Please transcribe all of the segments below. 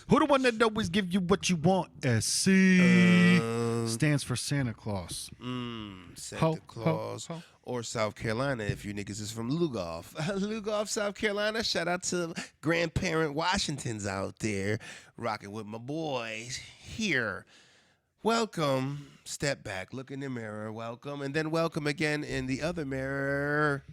Who the one that always give you what you want? SC stands for Santa Claus. Santa Claus. Ho. Or South Carolina if you niggas is from Lugoff. Lugoff, South Carolina. Shout out to grandparent Washingtons out there rocking with my boys here. Welcome. Step back. Look in the mirror. Welcome. And then welcome again in the other mirror.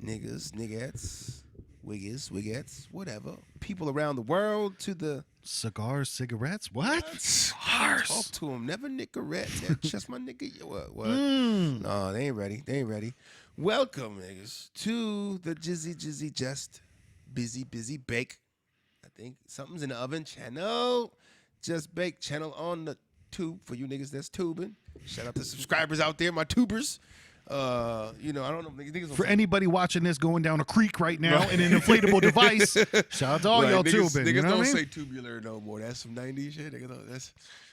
Niggas, niggettes, wiggettes, whatever. People around the world to the... Cigars, cigarettes? What? Cigars. Talk to them. Never Nicorette. That's just my nigga. What? No, they ain't ready. Welcome, niggas, to the Jizzy Just Busy Bake. I think something's in the oven. Channel Just Bake. Channel on the tube for you niggas that's tubing. Shout out to subscribers out there, my tubers. I don't know. Niggas For anybody watching this going down a creek right now in an inflatable device, shout out to all y'all tubing. Niggas you know don't what I mean? say tubular no more. That's some 90s shit.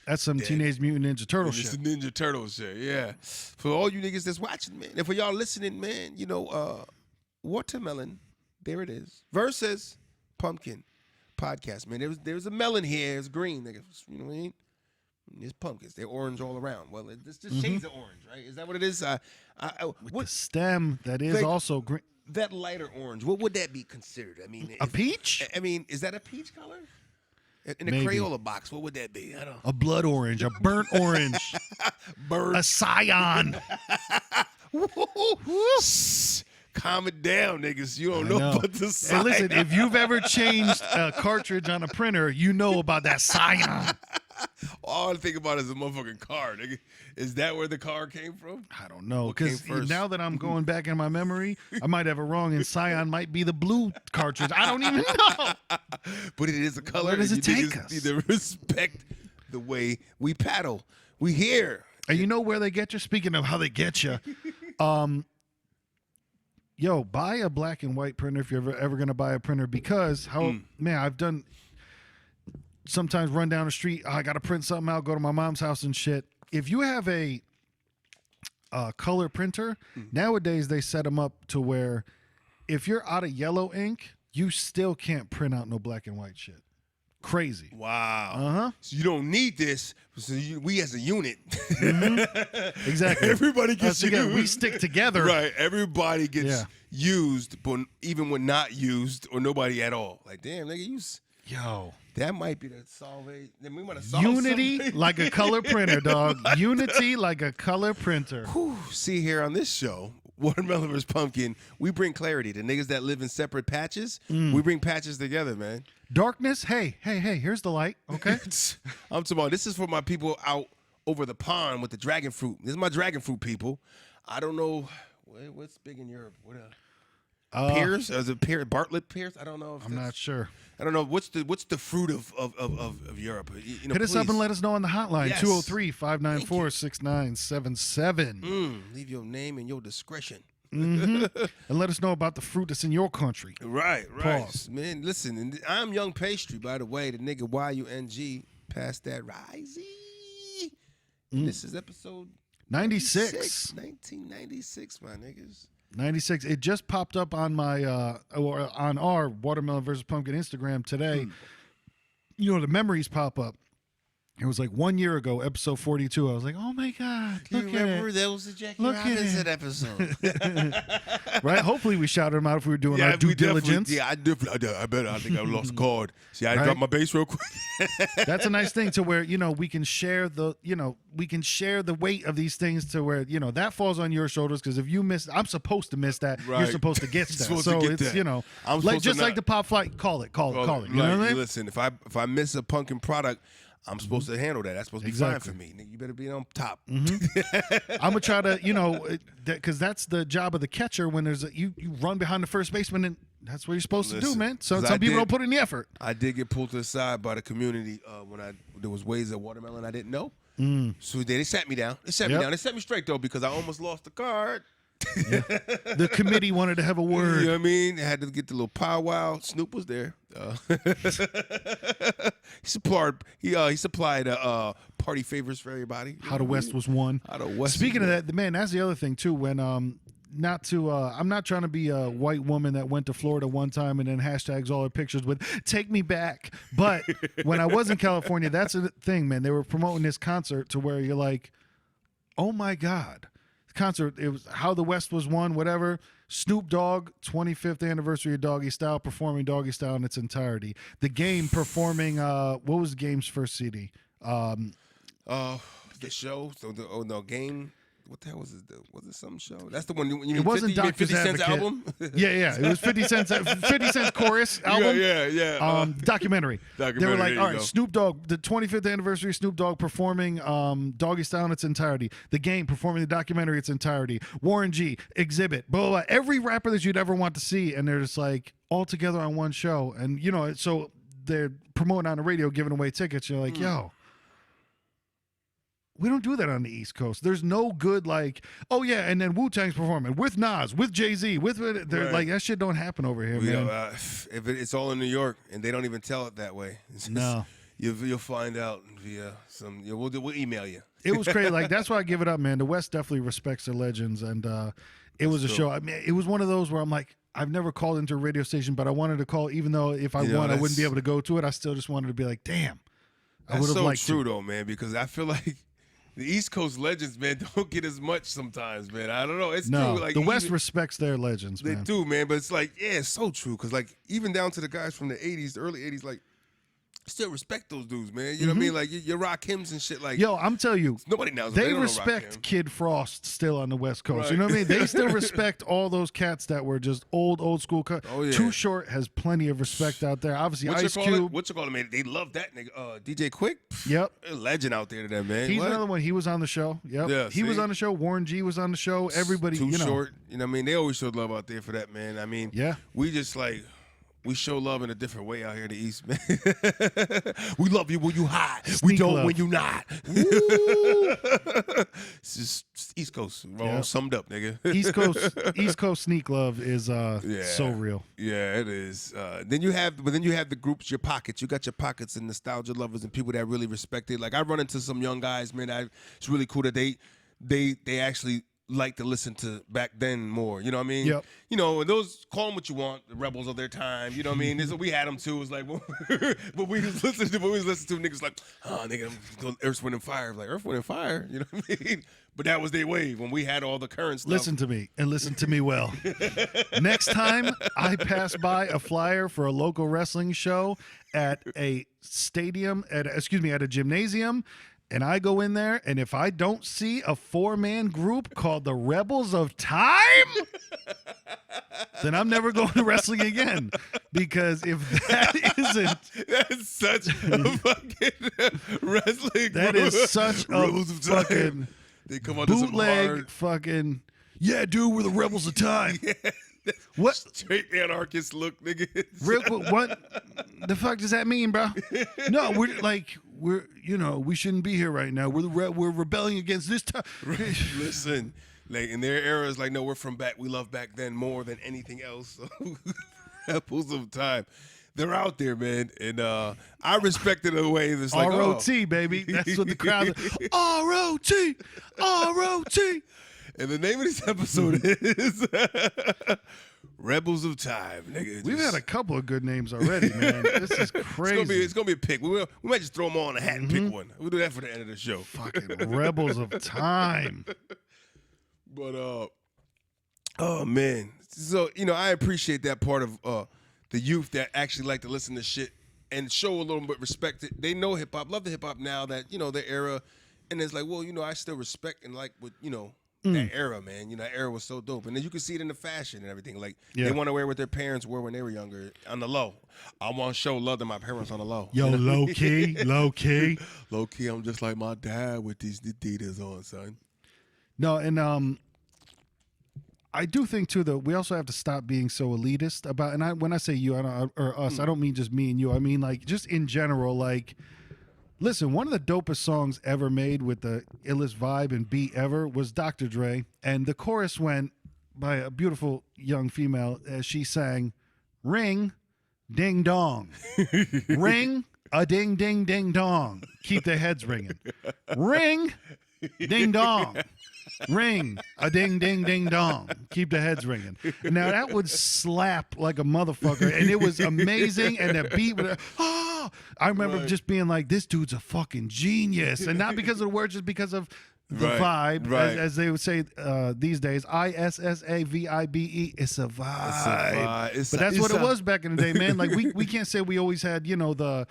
That's some Teenage Mutant Ninja Turtle shit. It's the Ninja Turtle shit, yeah. For all you niggas that's watching, man, and for y'all listening, man, watermelon, there it is, versus pumpkin podcast, man. There's a melon here. It's green, niggas. You know what I mean? It's pumpkins. They're orange all around. Well, it's just shades of orange, right? Is that what it is? With the stem that is also green. That lighter orange, what would that be considered? I mean, a peach? I mean, is that a peach color? In a Maybe. Crayola box, what would that be? I don't know. A blood orange, a burnt orange, a cyan. Calm it down, niggas. You don't know about the cyan. Hey, listen, if you've ever changed a cartridge on a printer, you know about that cyan. All I think about is a motherfucking car, nigga. Is that where the car came from? I don't know, because now that I'm going back in my memory, I might have it wrong, and cyan might be the blue cartridge. I don't even know. But it is a color. Where does it take us? Need to respect the way we paddle. We here. And you know where they get you? Speaking of how they get you, buy a black and white printer if you're ever going to buy a printer, because I've done sometimes run down the street. I got to print something out, go to my mom's house and shit. If you have a color printer, nowadays they set them up to where if you're out of yellow ink, you still can't print out no black and white shit. Crazy. Wow. So you don't need this. So we as a unit. Exactly. Everybody gets used. We stick together. Right. Everybody gets used, but even when not used or nobody at all. Like, damn, nigga, use. Yo. That might be the solve. Then we might have solved Unity something. like a color printer, dog. Unity like a color printer. Whew. See, here on this show, Watermelon vs. Pumpkin, we bring clarity to niggas that live in separate patches. We bring patches together, man. Darkness, hey, here's the light, okay? I'm talking about, this is for my people out over the pond with the dragon fruit. This is my dragon fruit people. I don't know, what's big in Europe? What Pierce? Is it Bartlett Pierce? I don't know. I'm not sure. I don't know. What's the fruit of Europe? Hit us up and let us know on the hotline, Yes. 203-594-6977. Leave your name and your discretion. And let us know about the fruit that's in your country. Right. Pause. Man, listen, and I'm Young Pastry, by the way, the nigga YUNG, past that risey. This is episode 96. 1996, my niggas. 96. It just popped up on my on our Watermelon vs. Pumpkin Instagram today. You know, the memories pop up. It was like 1 year ago, episode 42. I was like, oh my God. Do you remember that was the Jackie Robinson episode? Right? Hopefully we shouted him out if we were doing our due diligence. I think I lost a card. See, I dropped my bass real quick. That's a nice thing to where, we can share the weight of these things to where, that falls on your shoulders, because if you miss, I'm supposed to miss that. Right. You're supposed to get that. So it's, I'm like just like the pop flight, call it. You know what I mean? Listen, if I miss a pumpkin product, I'm supposed to handle that. That's supposed to be fine for me. You better be on top. I'm gonna try to, because that's the job of the catcher. When there's you run behind the first baseman, and that's what you're supposed to do, man. So some people don't put in the effort. I did get pulled to the side by the community when there was ways of watermelon I didn't know. So they sat me down. They sat me down. They set me straight though, because I almost lost the card. The committee wanted to have a word. You know what I mean? I had to get the little powwow. Snoop was there. He supplied party favors for everybody. How the West was won. How the West. Speaking of that, man, that's the other thing too. When not to I'm not trying to be a white woman that went to Florida one time and then hashtags all her pictures with "take me back." But when I was in California, that's the thing, man. They were promoting this concert to where you're like, oh my God. The concert, it was How the West Was Won, whatever. Snoop Dogg, 25th anniversary of Doggy Style, performing Doggy Style in its entirety. The Game performing what was the Game's first CD? The show. So the Game. What the hell was it? Was it some show? That's the one. You mean It wasn't 50 Doctor's Cent's Advocate. album? Yeah. It was 50 Cent's chorus album. Yeah. Documentary. They were like, all right, go. Snoop Dogg, the 25th anniversary, Snoop Dogg performing Doggy Style in its entirety. The Game performing the documentary its entirety. Warren G, Exhibit, blah, blah, blah. Every rapper that you'd ever want to see, and they're just like all together on one show. And, you know, so they're promoting on the radio, giving away tickets. You're like, yo. We don't do that on the East Coast. There's no good like, oh yeah, and then Wu-Tang's performing with Nas, with Jay-Z, Right. like that shit don't happen over here, man. If it's all in New York and they don't even tell it that way, it's just, No. you'll find out via some. We'll email you. It was crazy. Like that's why I give it up, man. The West definitely respects their legends, and it was a cool. show. I mean, it was one of those where I'm like, I've never called into a radio station, but I wanted to call, even though if I won, I wouldn't be able to go to it. I still just wanted to be like, damn, I would That's have so liked true to. though, man. Because I feel like the East Coast legends, man, don't get as much sometimes, man. I don't know. It's No, true. Like the West respects their legends, they man. do, man. But it's like, yeah, it's so true. Because like even down to the guys from the '80s, the early '80s, like still respect those dudes, man. You know what I mean? Like you rock hymns and shit. Like Yo, I'm telling you, nobody knows. they don't know Rock respect Him. Kid Frost still on the West Coast. Right. You know what I mean? They still respect all those cats that were just old school. Oh, yeah. Too Short has plenty of respect out there. Obviously, What Ice you call it? Cube. What you call it, man? They love that nigga. DJ Quick. Yep. A legend out there to them, man. He's What? another one. He was on the show. Yep. Yeah, he was see? on the show. Warren G was on the show. Everybody, Too you know. Short. You know what I mean? They always showed love out there for that, man. I mean, Yeah. we just like we show love in a different way out here in the East, man. We love you when you hot. We Sneak don't love. when you not. It's just East Coast, all Yeah. summed up, nigga. East Coast sneak love is so real. Yeah, it is. Then you have the groups, your pockets. You got your pockets and nostalgia lovers and people that really respect it. Like I run into some young guys, man. It's really cool that they actually like to listen to back then more. You know what I mean? Yep. You know, and those call them what you want, the rebels of their time. You know what I mean? We had them too. It was like, but we was listening to niggas like, oh nigga, I'm going Earth, Wind and Fire. Like Earth, Wind and Fire. You know what I mean? But that was their wave when we had all the current stuff. Listen to me and listen to me well. Next time I pass by a flyer for a local wrestling show at a stadium, at a gymnasium, and I go in there, and if I don't see a 4-man group called the Rebels of Time, then I'm never going to wrestling again. Because if that isn't, That's such a fucking wrestling. that group. is such a Rebels of Time. fucking They come under some bootleg hard, fucking, yeah, dude, we're the Rebels of Time. What? straight anarchist look, nigga. What the fuck does that mean, bro? No, we shouldn't be here right now. We're rebelling against this time. Listen, like in their era, it's like, no, we're from back. We love back then more than anything else. So, Rebels of Time. They're out there, man, and I respect it in a way that's like R.O.T., baby. That's what the crowd. R.O.T. R.O.T. And the name of this episode is Rebels of Time, nigga. We've had a couple of good names already, man. This is crazy. It's gonna be a pick. We might just throw them all in a hat and pick one. We'll do that for the end of the show. Fucking Rebels of Time. But oh man. So I appreciate that part of the youth that actually like to listen to shit and show a little bit of respect. They know hip hop, love the hip hop now that their era, and it's like, well, I still respect and like what that era, man. That era was so dope, and then you can see it in the fashion and everything. Like they want to wear what their parents wore when they were younger. On the low, I want to show love to my parents on the low. Yo, low key. Low key, I'm just like my dad with these Adidas on, son. No, and I do think too that we also have to stop being so elitist about. And when I say you or us, I don't mean just me and you. I mean like just in general. Like, listen, one of the dopest songs ever made with the illest vibe and beat ever was Dr. Dre, and the chorus went by a beautiful young female as she sang, "Ring, ding dong, ring a ding ding ding dong, keep their heads ringing, ring, ding dong." Ring a ding ding ding dong. Keep the heads ringing. Now that would slap like a motherfucker, and it was amazing. And the beat would, I remember just being like, this dude's a fucking genius, and not because of the words, just because of the vibe, as they would say these days. ISSAVIBE. It's a vibe. But that's what it was back in the day, man. Like we can't say we always had, the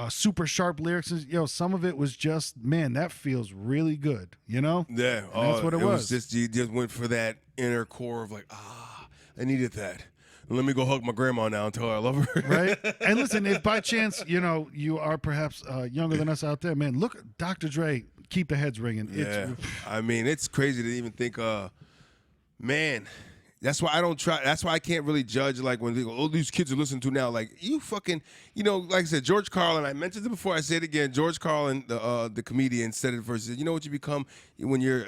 super sharp lyrics. Some of it was just, man, that feels really good. Yeah, and that's what it was. Just you just went for that inner core of like, I needed that. Let me go hug my grandma now and tell her I love her. Right. And listen, if by chance, you are perhaps younger than us out there, man, look, Dr. Dre, keep the heads ringing. Yeah. I mean, it's crazy to even think, man, that's why I don't try. That's why I can't really judge, like, when they go, oh, these kids are listening to now. Like, you fucking, like I said, George Carlin, I mentioned it before, I say it again, George Carlin, the comedian, said it first. You know what you become when you're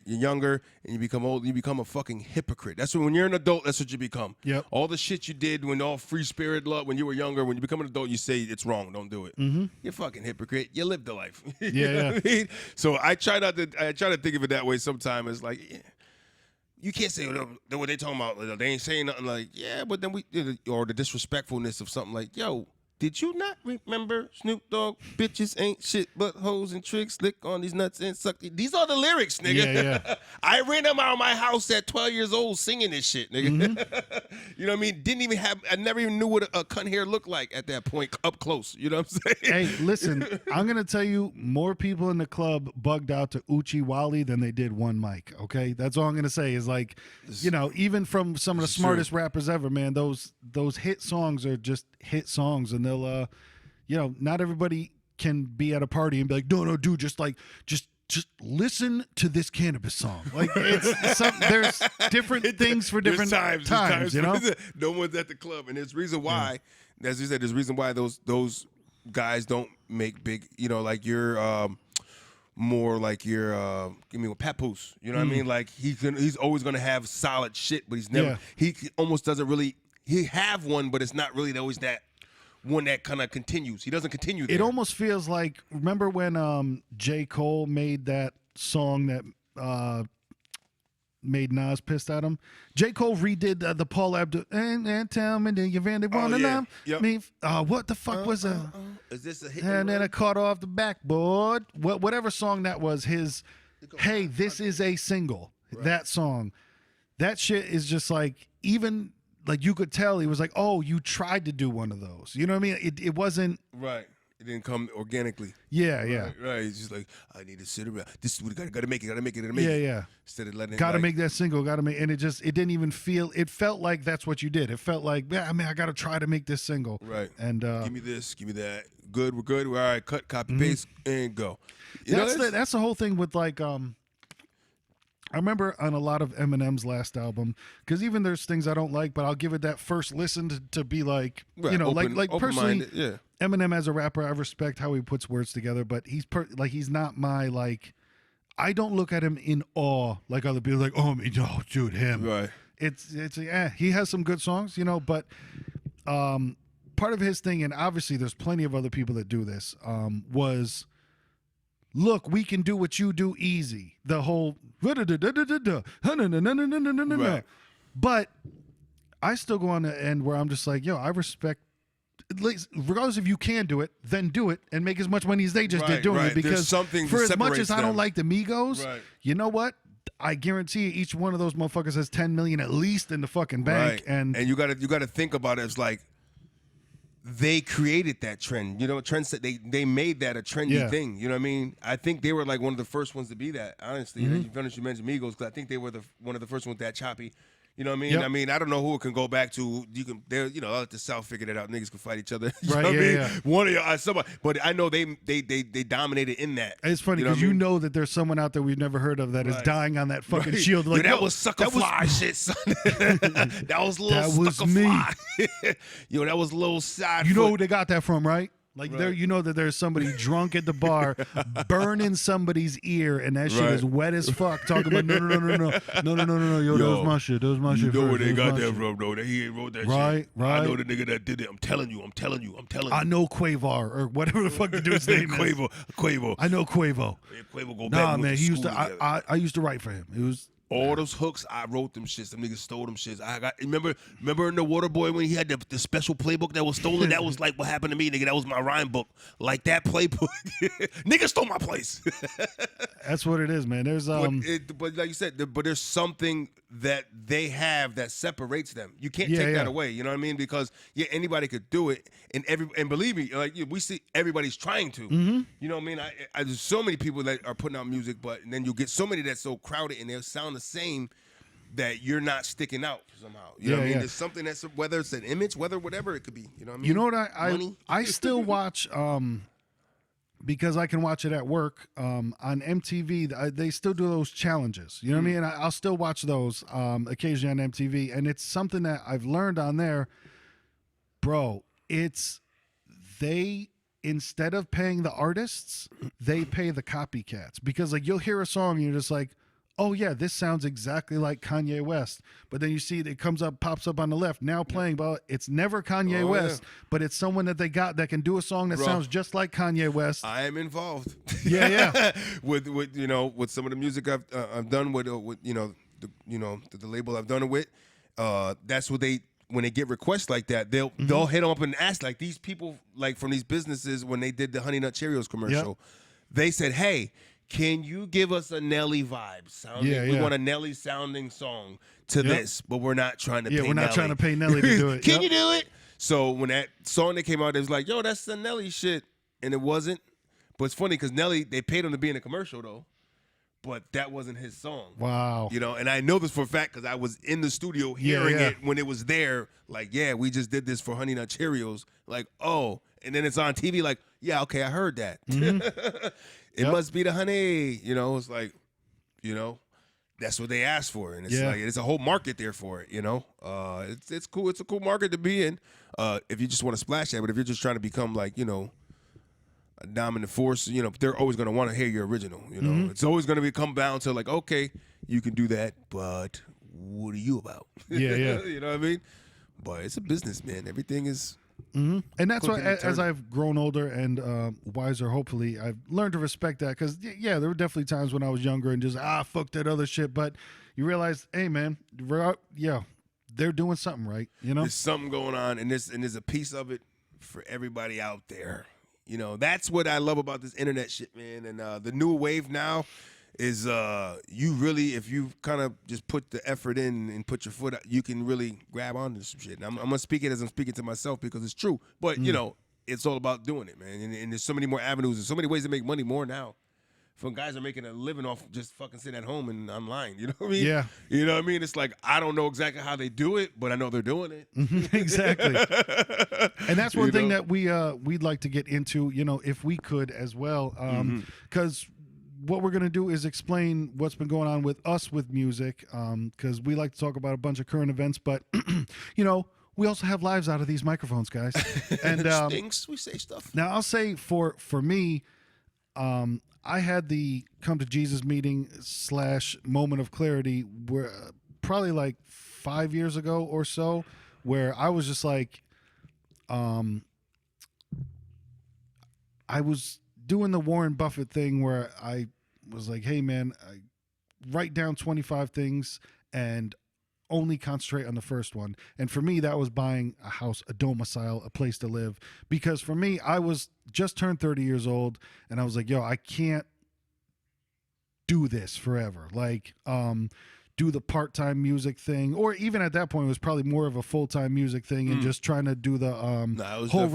younger and you become old? You become a fucking hypocrite. That's when you're an adult, that's what you become. Yep. All the shit you did when all free spirit love, when you were younger, when you become an adult, you say it's wrong, don't do it. Mm-hmm. You're fucking hypocrite. You lived the life. Yeah. What I mean? So I try to think of it that way sometimes. It's like, you can't say what they talking about. They ain't saying nothing like, yeah, but then or the disrespectfulness of something like, yo, did you not remember Snoop Dogg? Bitches ain't shit but hoes and tricks. Lick on these nuts and suck. These are the lyrics, nigga. Yeah. I ran them out of my house at 12 years old singing this shit, nigga. Mm-hmm. You know what I mean? I never even knew what a cunt hair looked like at that point up close. You know what I'm saying? Hey, listen, I'm going to tell you, more people in the club bugged out to Uchi Wally than they did One Mic, okay? That's all I'm going to say is, like, even from some of the smartest rappers ever, man, those hit songs are just hit songs, and they'll, not everybody can be at a party and be like, no, dude, just listen to this Cannabis song. Like, there's different things for different times, No one's at the club, and there's reason why, as you said, there's reason why those guys don't make big, like you're more like your Papoose, you know what I mean? Like, he's always gonna have solid shit, but he's never he almost doesn't really, he have one, but it's not really always that one that kind of continues. He doesn't continue there. It almost feels like, remember when J. Cole made that song that made Nas pissed at him? J. Cole redid the Paul Abdul and tell me do you really want to love me? What the fuck was is this a hit? And then it caught off the backboard. Whatever song that was, his hey, this is a single. Right. That song. That shit is just like, even like, you could tell he was like, oh, you tried to do one of those. You know what I mean? It wasn't right. It didn't come organically. Yeah. Right. It's just like, I need to sit around. This is what I gotta make it. Yeah. Instead of letting it gotta make that single, and it didn't even feel, it felt like that's what you did. It felt like, yeah, I mean, I gotta try to make this single. Right. And give me this, give me that. Good, we're good. All right, cut, copy, paste, and go. That's the whole thing with, like, I remember on a lot of Eminem's last album, because even there's things I don't like, but I'll give it that first listen to be like, like personally, Eminem as a rapper, I respect how he puts words together, but he's not my, like, I don't look at him in awe like other people, like, oh, dude, him. Right. It's he has some good songs, but part of his thing, and obviously there's plenty of other people that do this, was, look, we can do what you do easy. The whole right. But I still go on the end where I'm just like, yo, I respect, regardless if you can do it, then do it and make as much money as they just did doing it. Because for as much as I don't like the Migos, you know what? I guarantee you each one of those motherfuckers has 10 million at least in the fucking bank. And you gotta think about it as like, they created that trend, trends that they made that a trendy thing. You know what I mean? I think they were like one of the first ones to be that, honestly. You mentioned Migos, because I think they were one of the first ones that choppy. You know what I mean? Yep. I mean, I don't know who it can go back to. I'll let the South figure that out. Niggas can fight each other. You know what I mean? One of y'all, somebody. But I know they dominated in that. It's funny because that there's someone out there we've never heard of that is dying on that fucking shield. Like, that was sucker fly shit, son. That was little sucker me. fly. That was little side. You know who they got that from, right? Like Right. there, you know that there's somebody drunk at the bar, burning somebody's ear, and that shit Right. is wet as fuck. Talking about no, yo, that was my shit. That was my You shit. know where first. they That was got my that shit. from, though. He ain't wrote that Right, shit. right. I know the nigga that did it. I'm telling you. I know Quavar or whatever the fuck the dude's name is. Quavo. I know Quavo. Yeah, Quavo go back. Nah, and went man, to he used school to. together. I used to write for him. It was All those hooks, I wrote them shits. Them niggas stole them shits. I got remember in the Waterboy when he had the special playbook that was stolen. That was like what happened to me, nigga. That was my rhyme book. Like that playbook, nigga stole my place. That's what it is, man. There's but like you said, but there's something that they have that separates them. You can't Yeah, take that yeah. away. You know what I mean? Because anybody could do it, and believe me, like we see everybody's trying to. Mm-hmm. You know what I mean? There's so many people that are putting out music, but then you get so many that's so crowded and they sound the same that you're not sticking out somehow. You know what I mean? There's something that's whether it's an image, whatever it could be. You know what I mean? You know what Money. I still watch because I can watch it at work on MTV. They still do those challenges. You know what I mean? I'll still watch those occasionally on MTV, and it's something that I've learned on there, bro. It's they. Instead of paying the artists, they pay the copycats because like you'll hear a song and you're just like, oh yeah, this sounds exactly like Kanye West. But then you see it pops up on the left now playing, but it's never Kanye West, but it's someone that they got that can do a song that sounds just like Kanye West. I am involved. Yeah. with with some of the music I've done with the label I've done it with. That's what when they get requests like that, they'll hit them up and ask like these people like from these businesses when they did the Honey Nut Cheerios commercial, they said, hey, can you give us a Nelly vibe sounding? We want a Nelly sounding song to this, but we're not trying to pay Nelly. We're not trying to pay Nelly to do it. Can you do it? So when that song that came out, it was like, yo, that's the Nelly shit. And it wasn't. But it's funny because Nelly, they paid him to be in the commercial though. But that wasn't his song. Wow. You know, and I know this for a fact because I was in the studio hearing it when it was there. Like, yeah, we just did this for Honey Nut Cheerios. Like, oh. And then it's on TV like, yeah, okay, I heard that. It must be the honey. You know, it's like, that's what they asked for. And it's like, it's a whole market there for it, It's cool. It's a cool market to be in if you just want to splash that. But if you're just trying to become like, a dominant force, they're always going to want to hear your original, It's always going to come down to like, okay, you can do that, but what are you about? Yeah. You know what I mean? But it's a business, man. Everything is. And that's why Quickly as I've grown older and wiser, hopefully, I've learned to respect that because, there were definitely times when I was younger and just, fuck that other shit. But you realize, hey, man, they're doing something right, There's something going on, and there's a piece of it for everybody out there. That's what I love about this internet shit, man. And the new wave now is you really, if you kind of just put the effort in and put your foot out, you can really grab onto some shit. And I'm going to speak it as I'm speaking to myself because it's true. But, it's all about doing it, man. And there's so many more avenues and so many ways to make money more now. From guys are making a living off just fucking sitting at home and online. You know what I mean? Yeah. You know what I mean? It's like, I don't know exactly how they do it, but I know they're doing it. Exactly. And that's one thing that we'd like to get into, if we could as well. Because what we're going to do is explain what's been going on with us with music. Because we like to talk about a bunch of current events, but, we also have lives out of these microphones, guys. And Stinks. We say stuff. Now, I'll say for me, I had the come to Jesus meeting / moment of clarity where probably like 5 years ago or so, where I was just like, I was doing the Warren Buffett thing where I was like, hey man, I write down 25 things and only concentrate on the first one. And for me, that was buying a house, a domicile, a place to live. Because for me, I was just turned 30 years old and I was like, yo, I can't do this forever. Like, do the part-time music thing, or even at that point, it was probably more of a full-time music thing and just trying to do the whole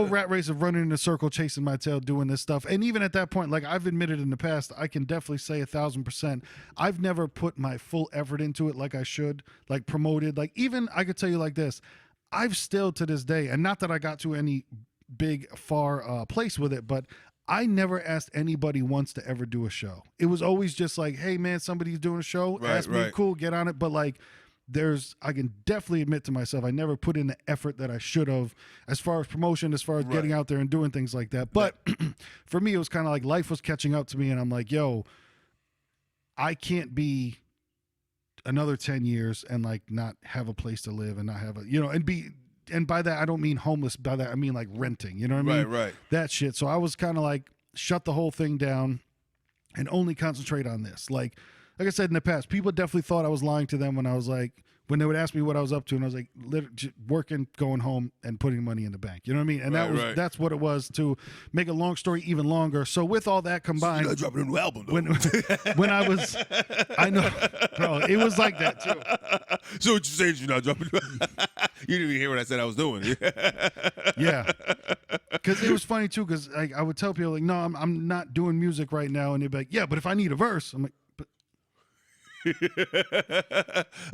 rat race of running in a circle, chasing my tail, doing this stuff. And even at that point, like I've admitted in the past, I can definitely say 1,000%, I've never put my full effort into it like I should, like promoted. Like even I could tell you like this, I've still to this day, and not that I got to any big, far place with it, but I never asked anybody once to ever do a show. It was always just like, hey man, somebody's doing a show. Ask me, cool, get on it. But like, I can definitely admit to myself, I never put in the effort that I should have as far as promotion, as far as getting out there and doing things like that. But for me, it was kind of like life was catching up to me, and I'm like, yo, I can't be another 10 years and like not have a place to live and not have and by that, I don't mean homeless. By that, I mean like renting, you know what I mean? Right. That shit. So I was kind of like, shut the whole thing down and only concentrate on this. Like I said in the past, people definitely thought I was lying to them when I was like, when they would ask me what I was up to, and I was like, working, going home, and putting money in the bank. You know what I mean? And that's what it was, to make a long story even longer. So with all that combined, so you're dropping a new album, though. when I know, bro, it was like that too. So what you saying? You're not dropping? You didn't even hear what I said I was doing. Yeah, because it was funny too. Because I would tell people like, no, I'm not doing music right now, and they'd be like, yeah, but if I need a verse, I'm like.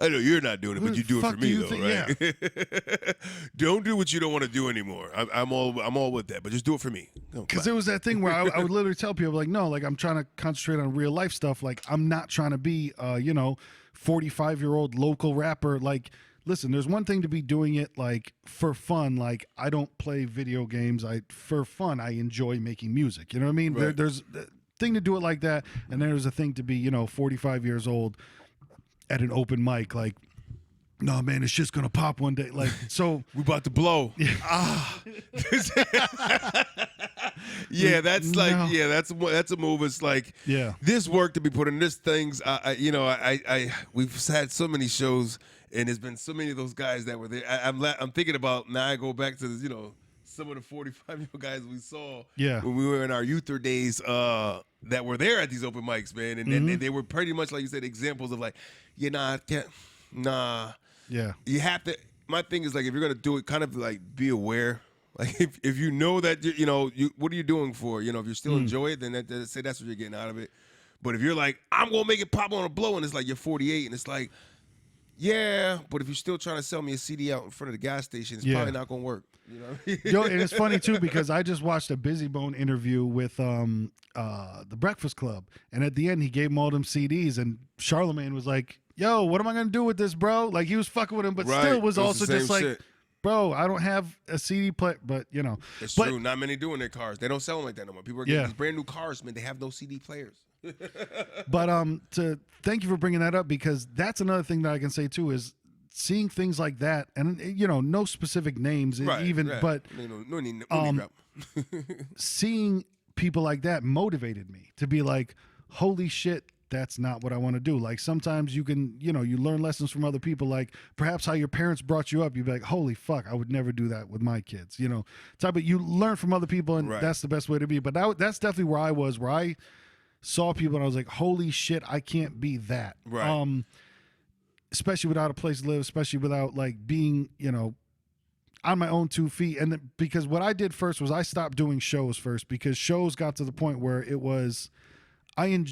I know you're not doing it, but you do it for me, though, right? Yeah. Don't do what you don't want to do anymore. I'm all with that, but just do it for me. Because it was that thing where I would literally tell people like, no, like I'm trying to concentrate on real life stuff. Like I'm not trying to be, 45-year-old local rapper. Like, listen, there's one thing to be doing it like for fun. Like I don't play video games. For fun, I enjoy making music. You know what I mean? Right. There's thing to do it like that, and there's a thing to be 45 years old at an open mic like, no man, it's just gonna pop one day, like, so we about to blow. Yeah, that's like, no. Yeah, that's a move. It's like, yeah, this work to be put in this things. We've had so many shows, and there's been so many of those guys that were there. I'm thinking about now. I go back to this, some of the 45-year-old guys we saw when we were in our youther days that were there at these open mics, man. And they were pretty much, like you said, examples of like, nah. Yeah. You have to, my thing is like, if you're going to do it, kind of like be aware. Like if you know that, what are you doing for? If you still enjoy it, then that's what you're getting out of it. But if you're like, I'm going to make it pop on a blow, and it's like you're 48 and it's like, yeah, but if you're still trying to sell me a CD out in front of the gas station, it's probably not going to work. Yo, and it's funny too because I just watched a Busy Bone interview with the Breakfast Club, and at the end he gave him all them CDs, and Charlemagne was like, "Yo, what am I gonna do with this, bro?" Like he was fucking with him, but still was also just like, shit. "Bro, I don't have a CD player," but it's true. Not many do in their cars. They don't sell them like that no more. People are getting these brand new cars, man. They have no CD players. But to thank you for bringing that up, because that's another thing that I can say too is seeing things like that, and no specific names, but seeing people like that motivated me to be like, holy shit, that's not what I want to do. Like sometimes you can, you learn lessons from other people, like perhaps how your parents brought you up. You'd be like, holy fuck, I would never do that with my kids, type of, you learn from other people, and that's the best way to be. But that's definitely where I was, where I saw people and I was like, holy shit, I can't be that. Right. Especially without a place to live, especially without like being, on my own 2 feet. And because what I did first was I stopped doing shows first, because shows got to the point where it was, I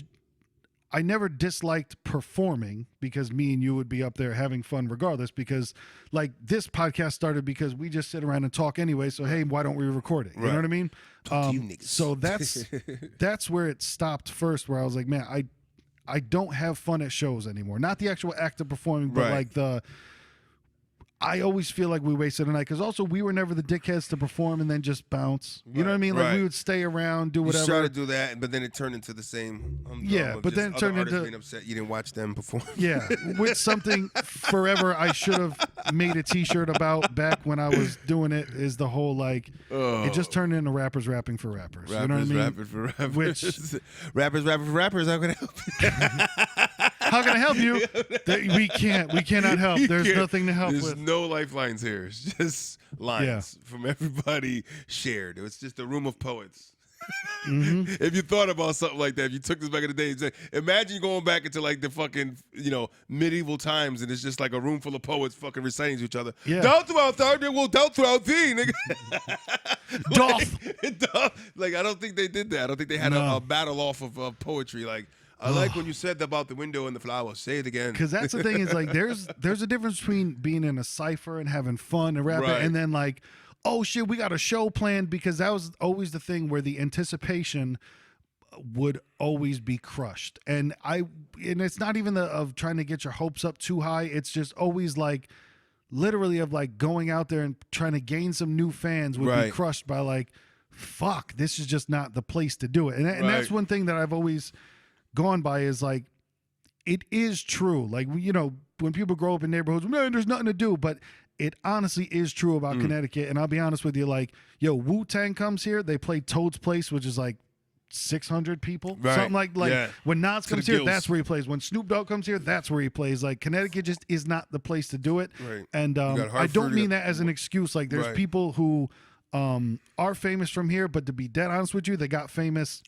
never disliked performing, because me and you would be up there having fun regardless, because like this podcast started because we just sit around and talk anyway. So, hey, why don't we record it? You know what I mean? So that's where it stopped first, where I was like, man, I don't have fun at shows anymore. Not the actual act of performing, but like I always feel like we wasted a night, because also we were never the dickheads to perform and then just bounce. You know what I mean? Like we would stay around, do whatever. You try to do that, but then it turned into the same. But then it turned into being upset you didn't watch them perform. Yeah, with something forever I should have made a T-shirt about back when I was doing it, is the whole like it just turned into rappers rapping for rappers. You know what I mean? Rappers for rappers. Which rappers rapping for rappers. How can I help you? How can I help you? We cannot help. There's nothing to help with. No lifelines here. It's just lines from everybody shared. It's just a room of poets. If you thought about something like that, if you took this back in the day, imagine going back into like the fucking, medieval times, and it's just like a room full of poets fucking reciting to each other. Yeah. Down throughout Thursday, well, down throughout thee, nigga. Like, I don't think they did that. I don't think they had a battle off of poetry. Like, I like when you said about the window and the flowers. Say it again. Because that's the thing, is like there's a difference between being in a cipher and having fun and rapping, and then like, oh shit, we got a show planned, because that was always the thing where the anticipation would always be crushed. And it's not even of trying to get your hopes up too high. It's just always like literally of like going out there and trying to gain some new fans would be crushed by like, fuck, this is just not the place to do it. And that's one thing that I've always gone by is like, it is true. Like, you know, when people grow up in neighborhoods, man, there's nothing to do, but it honestly is true about Connecticut. And I'll be honest with you, like, yo, Wu-Tang comes here, they play Toad's Place, which is like 600 people, something like when Nas comes here, that's where he plays. When Snoop Dogg comes here, that's where he plays. Like, Connecticut just is not the place to do it. And I don't mean that as an excuse. Like, there's people who are famous from here, but to be dead honest with you, they got famous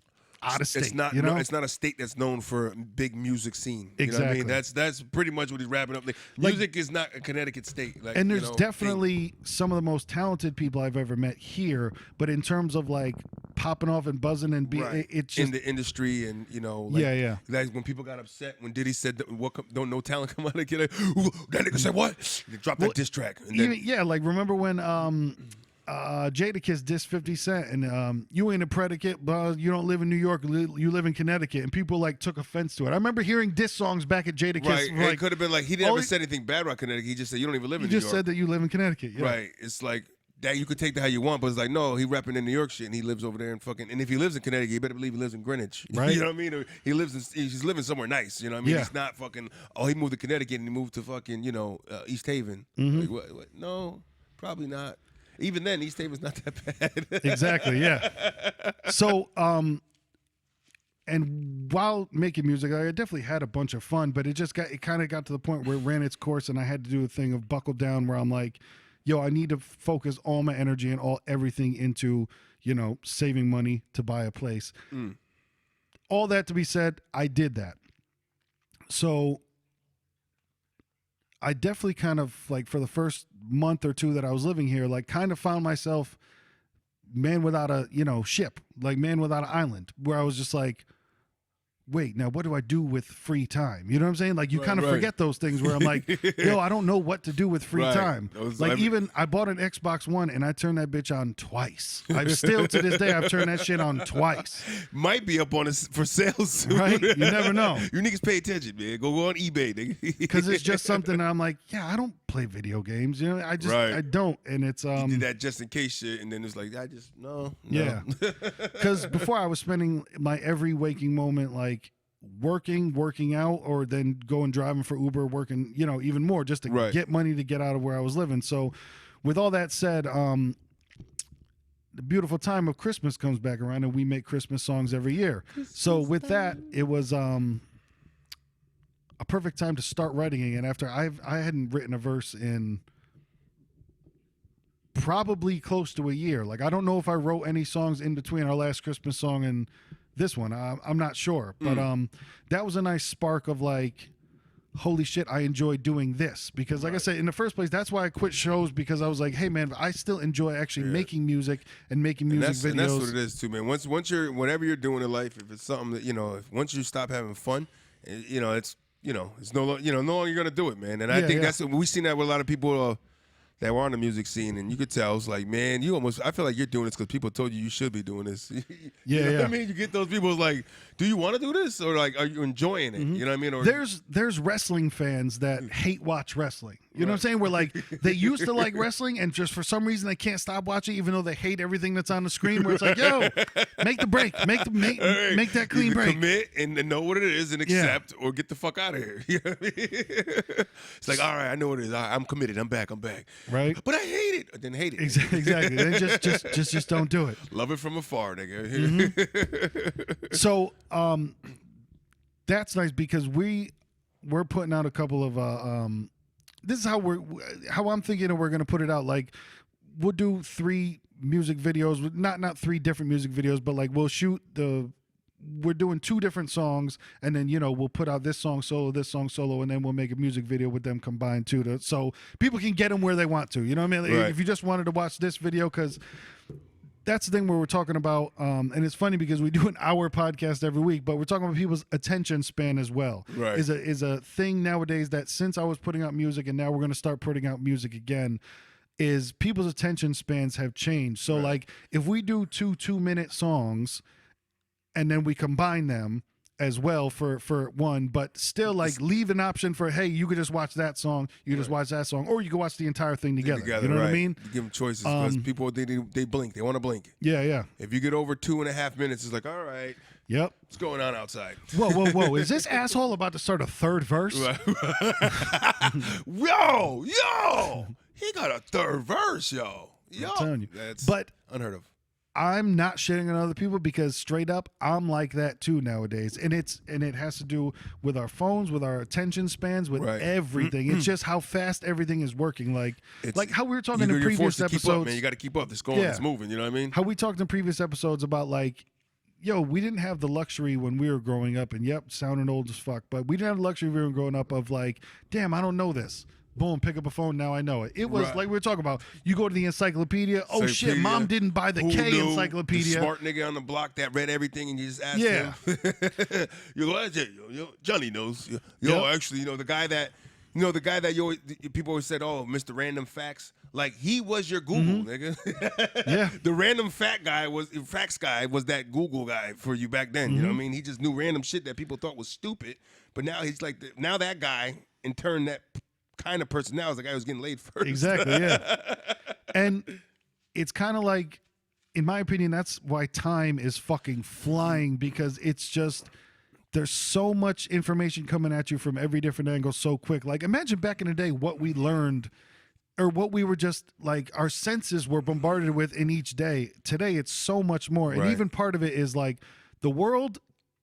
out of state. It's not, you know? It's not a state that's known for a big music scene. You exactly. know what I mean? That's pretty much what he's wrapping up. Like, music is not a Connecticut state. Like, and there's definitely some of the most talented people I've ever met here. But in terms of like popping off and buzzing and being, it's just in the industry, and you know, like, like when people got upset when Diddy said that, don't no talent come out and get like, that nigga said what? They dropped that diss track. And even, like remember when Jadakiss dissed 50 Cent and you ain't a predicate, but you don't live in New York, you live in Connecticut, and people like took offense to it. I remember hearing diss songs back at Jadakiss. Right, like, it could have been like he never said anything bad about Connecticut. He just said you don't even live in New York. You just said that you live in Connecticut. Yeah. Right. It's like that. You could take that how you want, but it's like no, he rapping in New York shit, and he lives over there in fucking. And if he lives in Connecticut, you better believe he lives in Greenwich. Right. You know what I mean? Or he lives in, he's living somewhere nice. You know what I mean? Yeah. He's not fucking. Oh, he moved to Connecticut and he moved to fucking East Haven. Mm-hmm. Like, what? No, probably not. Even then, East Haven's not that bad. Exactly, yeah. So, and while making music, I definitely had a bunch of fun, but it kind of got to the point where it ran its course, and I had to do a thing of buckle down, where I'm like, yo, I need to focus all my energy and everything into, saving money to buy a place. All that to be said, I did that. So I definitely kind of like for the first month or two that I was living here, like kind of found myself man without a, ship, like man without an island, where I was just like, wait, now what do I do with free time? You know what I'm saying? Like you kind of forget those things where I'm like, yo, I don't know what to do with free time. Like I bought an Xbox One and I turned that bitch on twice. I've still to this day, I've turned that shit on twice. Might be up on it for sale soon. Right? You never know. You niggas pay attention, man. Go on eBay, nigga. Because it's just something that I'm like, yeah, I don't play video games. I don't. And it's you did that just in case shit, and then it's like no. Yeah. Because before I was spending my every waking moment like working out, or then going driving for Uber, working, even more just to get money to get out of where I was living. So with all that said, the beautiful time of Christmas comes back around, and we make Christmas songs every year. So with that, it was a perfect time to start writing again after I hadn't written a verse in probably close to a year. Like I don't know if I wrote any songs in between our last Christmas song and this one. I'm not sure, but that was a nice spark of like, holy shit, I enjoy doing this. Because like I said, in the first place, that's why I quit shows, because I was like, hey man, I still enjoy actually making music and making music videos. And that's what it is too, man. Whenever you're doing in life, if it's something that if once you stop having fun, it's no longer gonna do it, man. And I think that's we've seen that with a lot of people that were on the music scene, and you could tell it's like, man, I feel like you're doing this because people told you should be doing this. You know what I mean? You get those people like, do you want to do this, or like, are you enjoying it? You know what I mean? Or there's wrestling fans that hate watch wrestling. You know what I'm saying? Where like they used to like wrestling, and just for some reason they can't stop watching, even though they hate everything that's on the screen. Where it's like, yo, make the break, make that clean break. Commit and know what it is and accept, or get the fuck out of here. You know what I mean? It's like, all right, I know what it is. I'm committed. I'm back. Right? But I hate it. Then hate it. Exactly. Then just don't do it. Love it from afar, nigga. Mm-hmm. So that's nice, because we're putting out a couple of this is how I'm thinking of we're gonna put it out. Like we'll do 3 music videos, not 3 different music videos, but like we're doing 2 different songs, and then we'll put out this song solo, and then we'll make a music video with them combined too, so people can get them where they want to. You know what I mean? If you just wanted to watch this video, because that's the thing where we're talking about, and it's funny because we do an hour podcast every week, but we're talking about people's attention span as well. Right. Is a thing nowadays that since I was putting out music and now we're going to start putting out music again, is people's attention spans have changed. So like if we do 2 2-minute songs, and then we combine them as well for one, but still like leave an option for, hey, you could just watch that song, you just watch that song, or you can watch the entire thing together. You know what I mean? Give them choices because people they blink, they want to blink. Yeah. If you get over 2.5 minutes, it's like, all right. Yep. What's going on outside? Whoa! Is this asshole about to start a third verse? Yo, he got a third verse, yo. I'm telling you, that's unheard of. I'm not shitting on other people because straight up, I'm like that too nowadays, and it has to do with our phones, with our attention spans, with everything. It's just how fast everything is working. Like how we were talking in previous episodes. Keep up, man. You got to keep up. It's going. It's moving. You know what I mean? How we talked in previous episodes about like, yo, we didn't have the luxury when we were growing up, and sounding old as fuck, but we didn't have the luxury when we were growing up of like, damn, I don't know this. Boom, pick up a phone, now I know it. It was like we were talking about, you go to the encyclopedia, oh shit, mom didn't buy the K encyclopedia. The smart nigga on the block that read everything and you just asked him. You go, yo, Johnny knows. Yo, actually, the guy that people always said, oh, Mr. Random Facts. Like, he was your Google, nigga. The random facts guy was that Google guy for you back then. You know what I mean? He just knew random shit that people thought was stupid. But now he's like, now that guy, in turn, that kind of person now is the guy who's getting laid first. Exactly, yeah. And it's kind of like, in my opinion, that's why time is fucking flying, because it's just, there's so much information coming at you from every different angle so quick. Like, imagine back in the day what we learned, or what we were just like, our senses were bombarded with in each day. Today, it's so much more. And even part of it is like, the world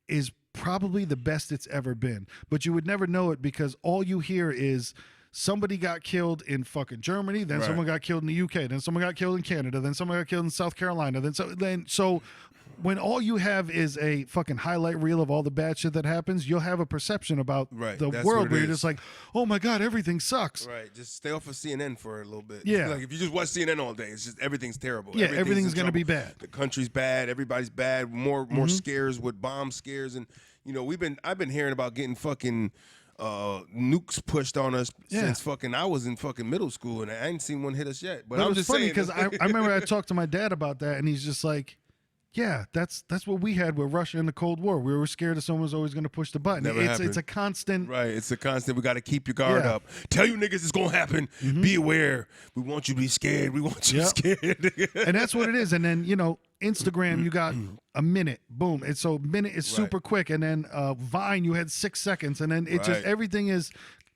is probably the best it's ever been, but you would never know it because all you hear is somebody got killed in fucking Germany, then someone got killed in the UK, then someone got killed in Canada, then someone got killed in South Carolina, so when all you have is a fucking highlight reel of all the bad shit that happens, you'll have a perception about the world where you're just like, oh my God, everything sucks. Right. Just stay off of CNN for a little bit. Yeah. Like, if you just watch CNN all day, it's just everything's terrible. Yeah, everything's going to be bad. The country's bad. Everybody's bad. More scares with bomb scares. And, I've been hearing about getting fucking nukes pushed on us since fucking I was in fucking middle school, and I ain't seen one hit us yet. But I'm just funny saying, because I remember I talked to my dad about that, and he's just like, yeah, that's what we had with Russia in the Cold War. We were scared that someone was always going to push the button. It's a constant. Right, it's a constant. We got to keep your guard up. Tell you niggas it's going to happen. Be aware. We want you to be scared. We want you scared. And that's what it is. And then, Instagram, you got a minute. Boom. And so minute is super quick. And then Vine, you had 6 seconds. And then it just, everything is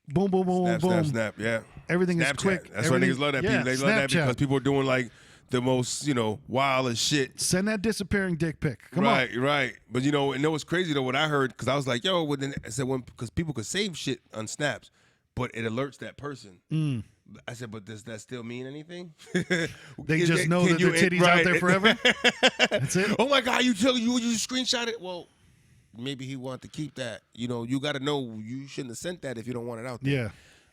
boom, boom, boom, boom. Snap, yeah. Everything is quick. That's why niggas love that. They love that because people are doing like the most, wildest shit. Send that disappearing dick pic. Come on. Right. But and what's crazy though, what I heard, because I was like, yo, I said, because people could save shit on snaps, but it alerts that person. I said, but does that still mean anything? They just know that their titties out there forever. That's it. Oh my God, you screenshot it? Well, maybe he wanted to keep that. You got to know you shouldn't have sent that if you don't want it out there. Yeah.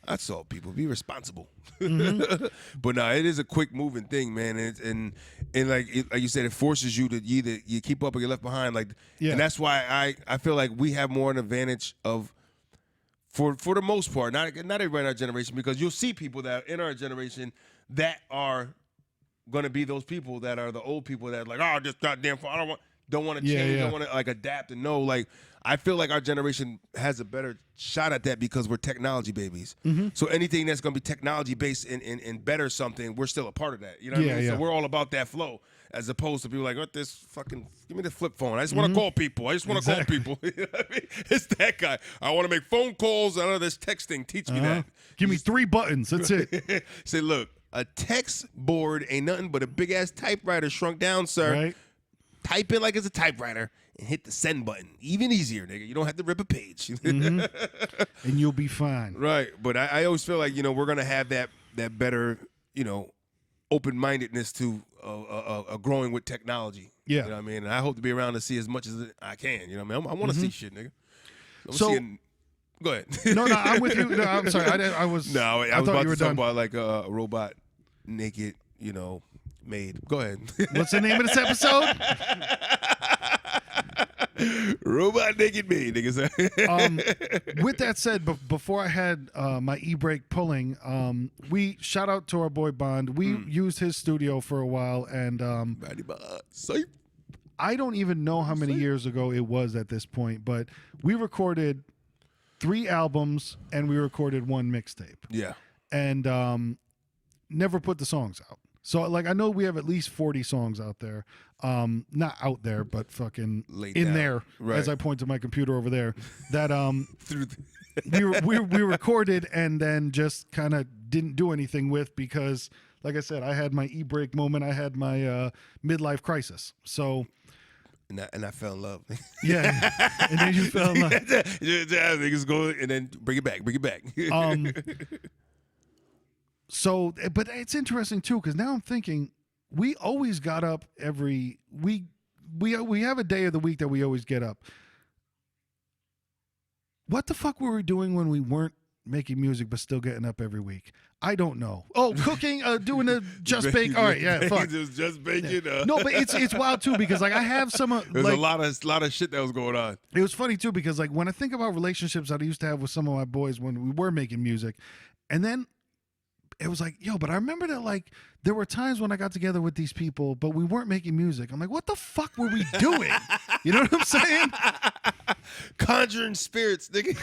That's all, people. Be responsible. But no, it is a quick moving thing, man. And like you said, it forces you to either you keep up or you're left behind. And that's why I feel like we have more an advantage of, for the most part, not everybody in our generation, because you'll see people that are in our generation that are going to be those people that are the old people that are like, oh, just goddamn, I don't want to change, don't want to like adapt and know. Like, I feel like our generation has a better shot at that because we're technology babies. So anything that's going to be technology based and better something, we're still a part of that. You know what I mean? So we're all about that flow, as opposed to people like, what, this fucking, give me the flip phone. I just want to call people. I just want to call people. You know what I mean? It's that guy. I want to make phone calls. I know this texting. Teach me that. Give me 3 buttons. That's it. Say, look, a text board ain't nothing but a big ass typewriter shrunk down, sir. Right. Type in like it's a typewriter and hit the send button. Even easier, nigga. You don't have to rip a page. And you'll be fine. Right. But I always feel like, we're going to have that better, open-mindedness to growing with technology. Yeah. You know what I mean? And I hope to be around to see as much as I can. You know what I mean? I want to see shit, nigga. Go ahead. No, I'm with you. No, I'm sorry. I was about you were to talk done. about like a robot naked, maid. Go ahead. What's the name of this episode? Robot naked maid, niggas. With that said, before I had my e-brake pulling, we shout out to our boy Bond. We used his studio for a while, and I don't even know how many years ago it was at this point, but we recorded 3 albums and we recorded 1 mixtape. Yeah. And never put the songs out. So like I know we have at least 40 songs out there. Not out there, but fucking Laid in down. there, Right. as I point to my computer over there. That Through we recorded and then just kind of didn't do anything with because, like I said, I had my e-break moment. I had my midlife crisis. So and I fell in love. yeah, and then you fell in love. Niggas go and then bring it back. So, but it's interesting too because now I'm thinking we always got up every week. We have a day of the week that we always get up. What the fuck were we doing when we weren't making music but still getting up every week? I don't know. Oh, cooking, doing the just bake. All right, yeah, fuck. It was just baking. No, but it's wild too because like I have some There's like, a lot of shit that was going on. It was funny too because like when I think about relationships that I used to have with some of my boys when we were making music, and then it was like, yo, but I remember that like there were times when I got together with these people, but we weren't making music. I'm like, what the fuck were we doing? You know what I'm saying? Conjuring spirits, nigga.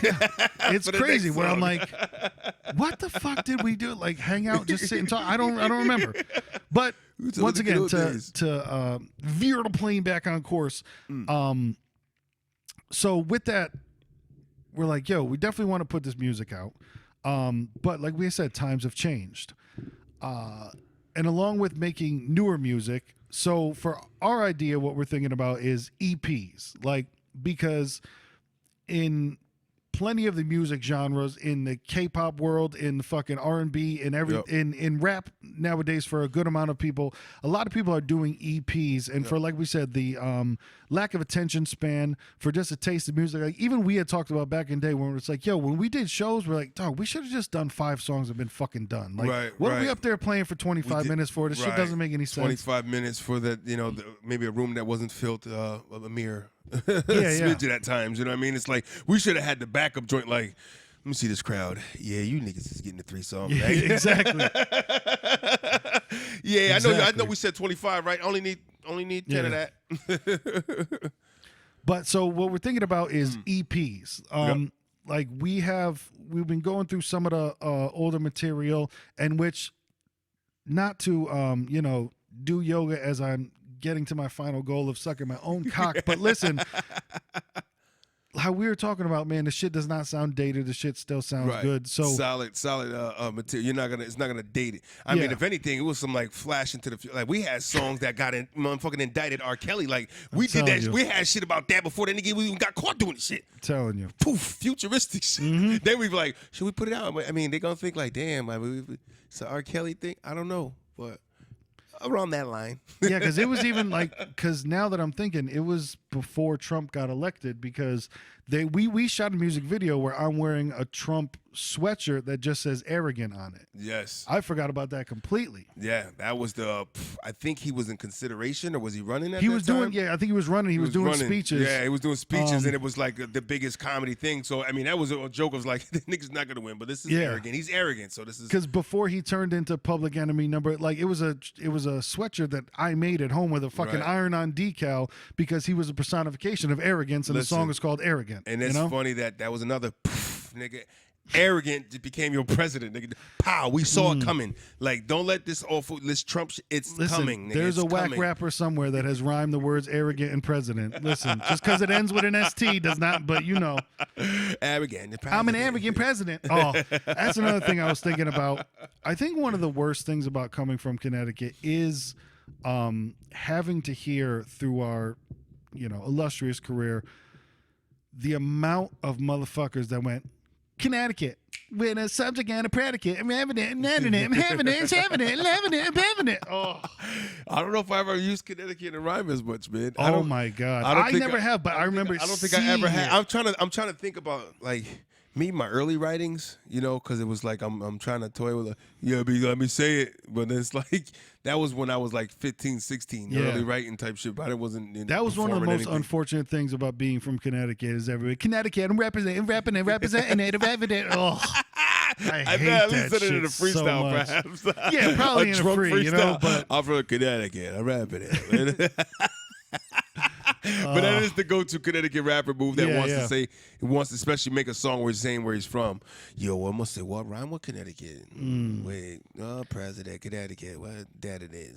It's crazy where I'm like, what the fuck did we do? Like hang out, just sit and talk. I don't remember. But once again, to veer the plane back on course. So with that, we're like, yo, we definitely want to put this music out. But like we said, times have changed. And along with making newer music, so for our idea, what we're thinking about is EPs. Like, because in plenty of the music genres, in the K-pop world, in the fucking R&B, in rap nowadays, for a good amount of people, a lot of people are doing EPs. And for, like we said, the lack of attention span, for just a taste of music. Like even we had talked about back in the day when it's like, yo, when we did shows, we're like, dog, we should have just done 5 songs and been fucking done. Like, what are we up there playing for 25 minutes for? This shit doesn't make any sense. 25 minutes for that, maybe a room that wasn't filled of a mirror. Yeah. At times, you know what I mean? It's like we should have had the backup joint. Like, let me see this crowd. Yeah, you niggas is getting the 3 songs. Yeah, right? exactly. Yeah, Exactly. I know. We said 25, right? Only need 10 of that. But so what we're thinking about is EPs. Like we've been going through some of the older material, and which, not to do yoga as I'm getting to my final goal of sucking my own cock. But listen, how we were talking about, man, the shit does not sound dated. The shit still sounds good. So solid material. It's not gonna date it. I mean, if anything, it was some like flash into the like we had songs that got motherfucking indicted R. Kelly. Like we did that. We had shit about that before the nigga we even got caught doing the shit. I'm telling you, poof, futuristic shit. Then we were like, should we put it out? I mean, they gonna think like, damn, it's an R. Kelly thing. I don't know, but around that line. Yeah, because it was even like, because now that I'm thinking, it was before Trump got elected, because we shot a music video where I'm wearing a Trump sweatshirt that just says arrogant on it. Yes. I forgot about that completely. Yeah, that was I think he was in consideration, or was he running at He that was time? doing, I think he was running. He was doing running. speeches. Yeah, he was doing speeches, and it was like the biggest comedy thing. So, I mean, that was a joke. I was like, the nigga's not going to win, but this is arrogant. He's arrogant, so this is... Because before he turned into Public Enemy number, like it was a sweatshirt that I made at home with a fucking iron-on decal, because he was a personification of arrogance, and the song is called Arrogant. And it's funny that was another nigga. Arrogant just became your president, nigga. Pow, we saw it coming. Like, don't let this Trump it's coming, nigga. There's it's a whack coming. rapper somewhere that has rhymed the words arrogant and president. Listen, just because it ends with an ST does not, but arrogant. I'm an arrogant president. Oh, that's another thing I was thinking about. I think one of the worst things about coming from Connecticut is having to hear through our, illustrious career, the amount of motherfuckers that went, Connecticut, with a subject and a predicate. I'm having it, it's having it. Oh, I don't know if I ever used Connecticut in rhyme as much, man. Oh my God, I never have, but I remember. I don't think I ever had. I'm trying to think about like me, my early writings, because it was like I'm trying to toy with let me say it, but it's like that was when I was like 15, 16, early writing type shit, but it wasn't. That was one of the most unfortunate things about being from Connecticut is everywhere. Connecticut, I'm representing it. Oh, I hate at least that said it shit in a freestyle, so much. perhaps. Yeah, probably in a drunk free, freestyle. but I'm from Connecticut. I'm rapping it. But that is the go-to Connecticut rapper move that Yeah, wants yeah. to say, wants to especially make a song where he's saying where he's from. Yo, I'm gonna say what rhyme with Connecticut? Wait, President, Connecticut. What Saturday?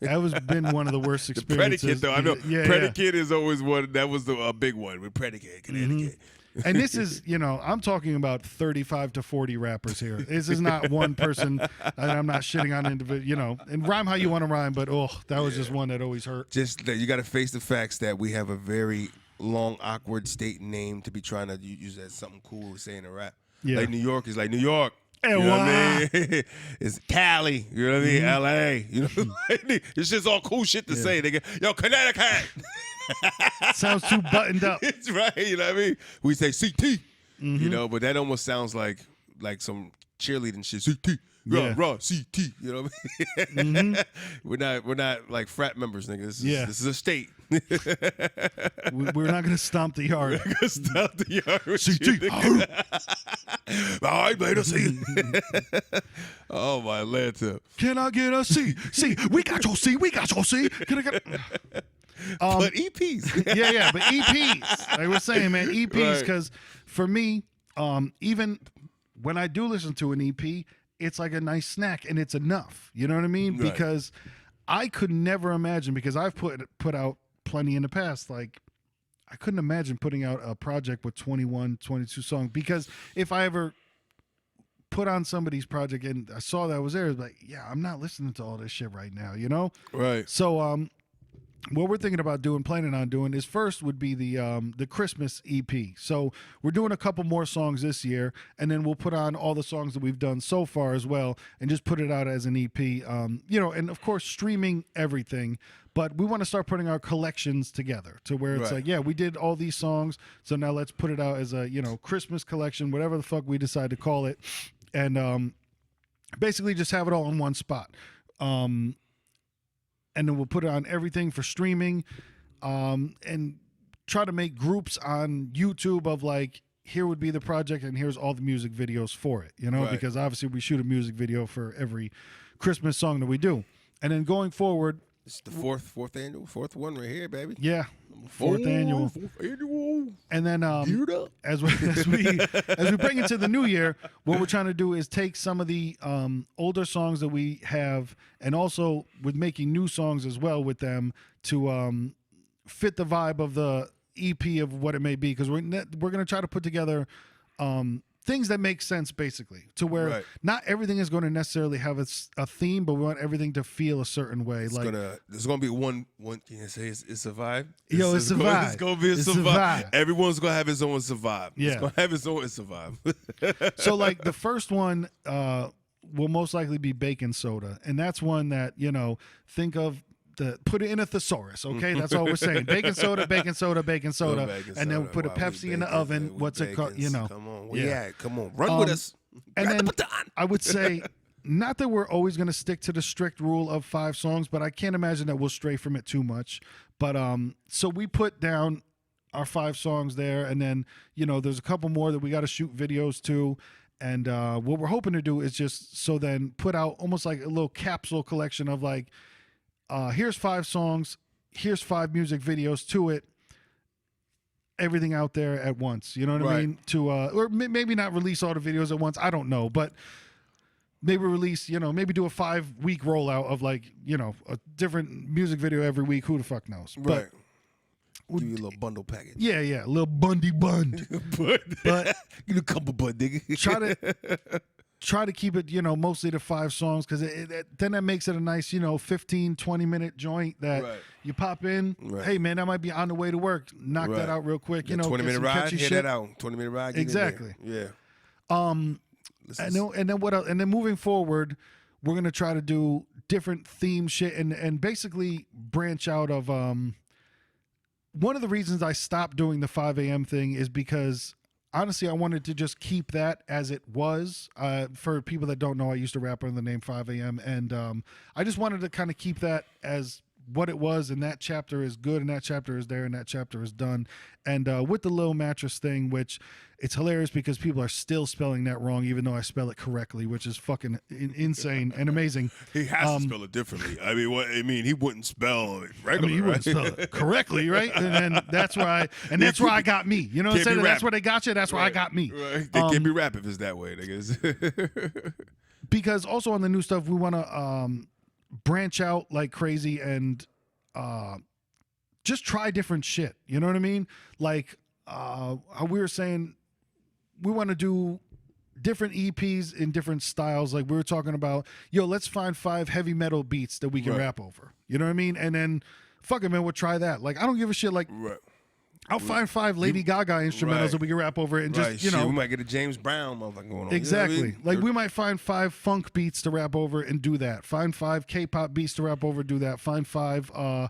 That was been one of the worst The experiences. predicate, though. I know Yeah, predicate is always one. That was a big one with predicate, Connecticut. And this is, I'm talking about 35 to 40 rappers here. This is not one person, and I'm not shitting on individual, and rhyme how you want to rhyme, but that was just one that always hurt. Just that you got to face the facts that we have a very long, awkward state name to be trying to use as something cool, saying a rap. Yeah. Like New York is like New York. Hey, You know what I why? mean? It's Cali. You know what I mean? L.A. You know, it's just all cool shit to say. Nigga, yo, Connecticut. Sounds too buttoned up. It's right. You know what I mean? We say CT. But that almost sounds like some cheerleading shit. CT. Raw, CT. You know what I mean? We're not like frat members, nigga. This is a state. We're not going to stomp the yard. Stop the yard with CT. All right, man. See. Oh my Atlanta. Can I get a C? C. We got your C. We got your C. Can I get? But EPs. Yeah, but EPs. Like we're saying, man, EPs. Right. Because for me, even when I do listen to an EP, it's like a nice snack, and it's enough. You know what I mean? Right. Because I could never imagine, because I've put out plenty in the past, like I couldn't imagine putting out a project with 21, 22 songs, because if I ever put on somebody's project and I saw that was there, it's like, yeah, I'm not listening to all this shit right now, Right. So what we're thinking about planning on doing is first would be the Christmas EP. So we're doing a couple more songs this year, and then we'll put on all the songs that we've done so far as well, and just put it out as an EP. And of course streaming everything, but we want to start putting our collections together to where it's Right. like, yeah, we did all these songs, so now let's put it out as a Christmas collection, whatever the fuck we decide to call it, and basically just have it all in one spot. And then we'll put it on everything for streaming, and try to make groups on YouTube of like, here would be the project and here's all the music videos for it, Right. because obviously we shoot a music video for every Christmas song that we do. And then going forward, It's the fourth fourth one right here, baby. yeah, fourth annual. And then Geared up. as we bring it to the new year, what we're trying to do is take some of the older songs that we have, and also with making new songs as well with them to fit the vibe of the EP of what it may be, because we're going to try to put together things that make sense, basically, to where Right. not everything is going to necessarily have a theme, but we want everything to feel a certain way. There's gonna be one. Can you say it's a vibe? Yo, it's a vibe. It's gonna be a It's a survive. vibe. Everyone's gonna have his own survive. Yeah. It's gonna have his own survive. So like the first one will most likely be Bacon Soda, and that's one that think of put it in a thesaurus, okay? That's all we're saying. Bacon soda, bacon soda, bacon soda, Bacon and then soda. put a Wow, Pepsi we in the bacon, oven. we What's it called? bacons. Come on, where Yeah. you at? Come on, run with us. And Grab then the baton. I would say, not that we're always going to stick to the strict rule of 5 songs, but I can't imagine that we'll stray from it too much. But so we put down our 5 songs there, and then there's a couple more that we got to shoot videos to. And what we're hoping to do is just then put out almost like a little capsule collection of like, here's 5 songs, here's 5 music videos to it, everything out there at once. You know what I Right. mean? Or maybe not release all the videos at once. I don't know, but maybe release, maybe do a 5-week rollout of like, a different music video every week. Who the fuck knows? Right. But Give you a little bundle package. yeah, a little bundy bund. But give you a couple bud, nigga. try to keep it, mostly to 5 songs, because then that makes it a nice, 15, 20-minute joint that Right. you pop in. Right. Hey, man, that might be on the way to work. Knock Right. that out real quick. 20-minute some ride. catchy Hit shit. that out. 20-minute ride. Get in Exactly. there. And Yeah. then what else? And then moving forward, we're gonna try to do different theme shit and basically branch out of. One of the reasons I stopped doing the 5 a.m. thing is because honestly, I wanted to just keep that as it was. For people that don't know, I used to rap under the name 5 a.m. and I just wanted to kind of keep that as what it was, and that chapter is good, and that chapter is there, and that chapter is done. And with the Lil Mattress thing, which it's hilarious because people are still spelling that wrong, even though I spell it correctly, which is fucking insane and amazing. He has to spell it differently. I mean, he wouldn't spell it regularly. He wouldn't spell it correctly, right? And then that's where I got me. You know what I'm saying? That's where they got you. That's where I got me. Right. They can't be rap if it's that way, niggas. Because also on the new stuff, we want to branch out like crazy and just try different shit. You know what I mean? Like how we were saying, we want to do different EPs in different styles. Like we were talking about, let's find 5 heavy metal beats that we can rap over. You know what I mean? And then, fuck it, man, we'll try that. Like I don't give a shit. Like I'll find 5 Lady Gaga instrumentals that we can rap over and just, we might get a James Brown motherfucker going on. Exactly. You know what I mean? Like we might find 5 funk beats to rap over and do that. Find 5 K-pop beats to rap over, do that. Find 5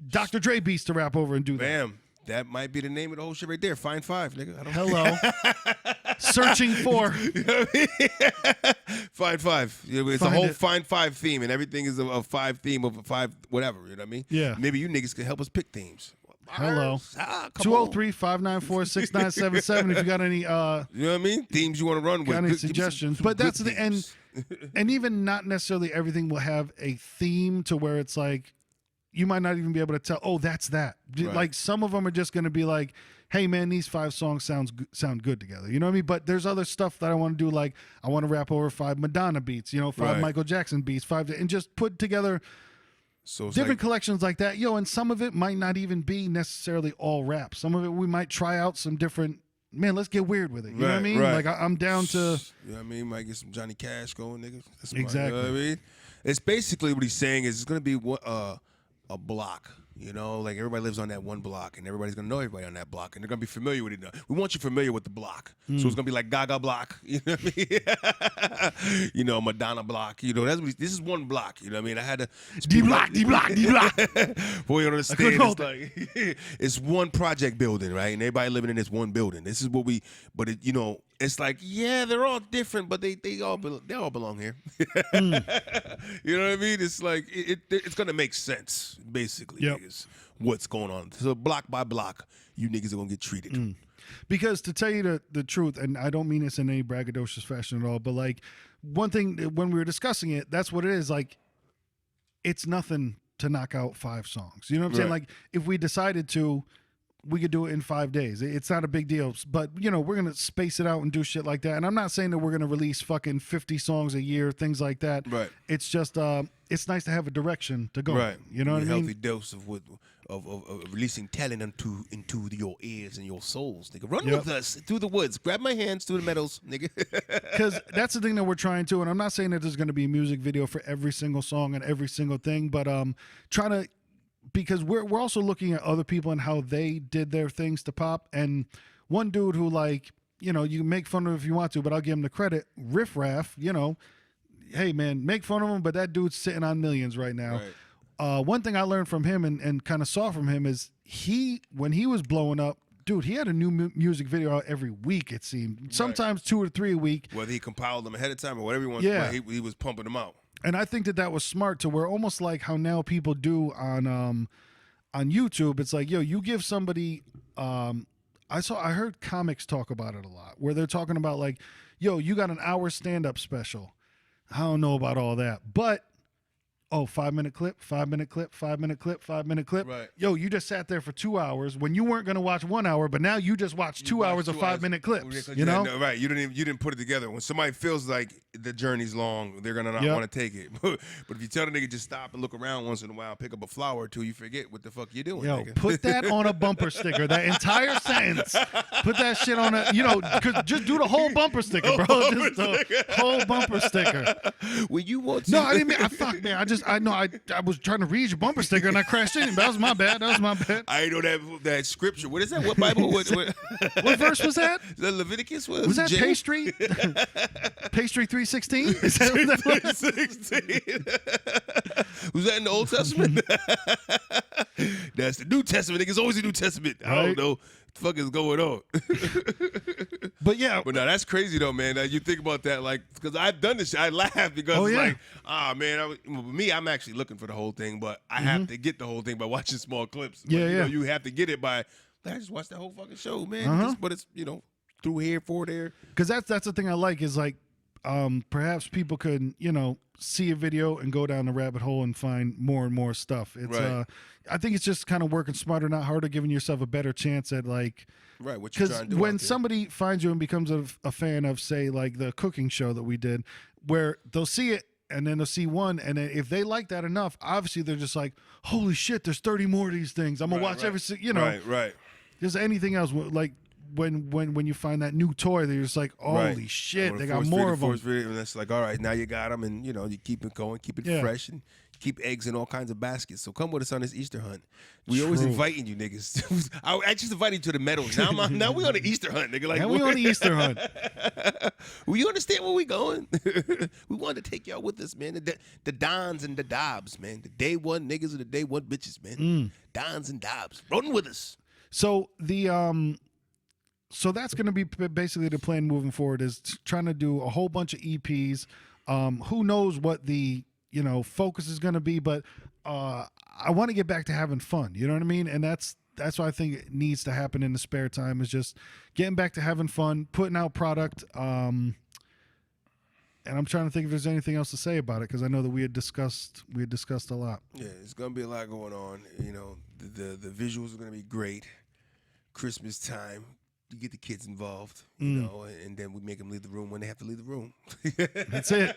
Dr. Dre beats to rap over and do that. Bam. That might be the name of the whole shit right there. Find 5, nigga. Hello. Searching for. You know what I mean? Find 5. It's a whole Find 5 theme, and everything is a 5 theme of a 5 whatever. You know what I mean? Yeah. Maybe you niggas can help us pick themes. Hello. 203-594-6977 if you got any you know what I mean? Themes you want to run with. Got any suggestions. But that's the end. And even not necessarily everything will have a theme to where it's like you might not even be able to tell, oh, that's that. Right. Like some of them are just going to be like, hey man, these 5 songs sound good together. You know what I mean? But there's other stuff that I want to do. Like I want to rap over 5 Madonna beats, 5 Michael Jackson beats, 5, and just put together different collections like that. And some of it might not even be necessarily all rap. Some of it we might try out some different, man, let's get weird with it. You know what I mean? Like I'm down to. You know what I mean? Might get some Johnny Cash going, nigga. Exactly. You know what I mean? It's basically what he's saying is it's going to be a block. Like everybody lives on that one block, and everybody's gonna know everybody on that block, and they're gonna be familiar with it. We want you familiar with the block, so it's gonna be like Gaga block, you know what I mean? Madonna block, that's what this is one block, you know what I mean? I had to D block. Boy, you understand? It's one project building, right? And everybody living in this one building. This is what it's like, yeah, they're all different, but they all belong here. You know what I mean? It's like it's gonna make sense, basically. Yep. Niggas, what's going on? So block by block, you niggas are gonna get treated. Because to tell you the truth, and I don't mean this in any braggadocious fashion at all, but like one thing when we were discussing it, that's what it is. Like it's nothing to knock out 5 songs. You know what I'm saying? Like if we decided to, we could do it in 5 days. It's not a big deal. But, we're going to space it out and do shit like that. And I'm not saying that we're going to release fucking 50 songs a year, things like that. Right. It's just, it's nice to have a direction to go. Right. You know what I mean? A healthy dose of releasing talent into your ears and your souls, nigga. Run with us through the woods. Grab my hands through the meadows, nigga. Because that's the thing that we're trying to. And I'm not saying that there's going to be a music video for every single song and every single thing. But trying to, because we're also looking at other people and how they did their things to pop. And one dude who you can make fun of him if you want to, but I'll give him the credit. Riffraff, hey man, make fun of him, but that dude's sitting on millions right now. Right. One thing I learned from him and kind of saw from him is when he was blowing up, dude, he had a new music video out every week, it seemed. Sometimes 2 or 3 a week. Whether he compiled them ahead of time or whatever he wants, he was pumping them out. And I think that was smart to where almost like how now people do on YouTube. It's like, you give somebody. I heard comics talk about it a lot, where they're talking about like, you got an hour stand-up special. I don't know about all that, but 5-minute clip, 5-minute clip, 5-minute clip, 5-minute clip. Right. You just sat there for 2 hours when you weren't going to watch 1 hour, but now you just watched 2 hours of 5-minute clips. Right. You didn't put it together. When somebody feels like the journey's long, they're gonna not want to take it. But if you tell the nigga just stop and look around once in a while, pick up a flower or two, you forget what the fuck you doing. Nigga. Put that on a bumper sticker. That entire sentence. Put that shit on just do the whole bumper sticker, bro. Just the whole bumper sticker. When you want to. No, I didn't mean. Man. I was trying to read your bumper sticker and I crashed in. That was my bad. I ain't know that scripture. What is that? What Bible? What verse was that? The Leviticus was that pastry? Pastry 3:16? Is that what that was? 3:16. Was that in the Old Testament? That's the New Testament. Niggas always the New Testament. I don't know what the fuck is going on. But yeah, But no, that's crazy though, man. You think about that, like, because I've done this shit. I laugh because it's like, man, me, I'm actually looking for the whole thing, but I have to get the whole thing by watching small clips. But, you know, you have to get it by, I just watched that whole fucking show, man. But it's, you know, through here, for there. Because that's the thing I like is like, perhaps people could, you know, see a video and go down the rabbit hole and find more and more stuff. It's I think it's just kind of working smarter, not harder, giving yourself a better chance at like, right, what you're trying to do. When somebody finds you and becomes a fan of, say, like the cooking show that we did, where they'll see it and then they'll see one, and then if they like that enough, obviously they're just like, holy shit, there's 30 more of these things. I'm gonna watch every, you know, right. There's anything else like. When you find that new toy, they're just like, holy shit, they got more of them. And that's like, all right, now you got them, and you know, you keep it going, keep it fresh, and keep eggs in all kinds of baskets. So come with us on this Easter hunt. We always inviting you niggas. I just invited you to the meadows. Now we on the Easter hunt, nigga. Like, now we on the Easter hunt. Well, you understand where we going? We wanted to take y'all with us, man. The Dons and the Dobbs, man. The day one niggas and the day one bitches, man. Dons and Dobbs, rolling with us. So So that's going to be basically the plan moving forward, is trying to do a whole bunch of EPs. Who knows what the, you know, focus is going to be, but I want to get back to having fun. You know what I mean? And that's what I think it needs to happen in the spare time, is just getting back to having fun, putting out product. And I'm trying to think if there's anything else to say about it, because I know that we had discussed a lot. Yeah, it's going to be a lot going on. You know, the visuals are going to be great. Christmas time. You get the kids involved, you know, and then we make them leave the room when they have to leave the room. That's it.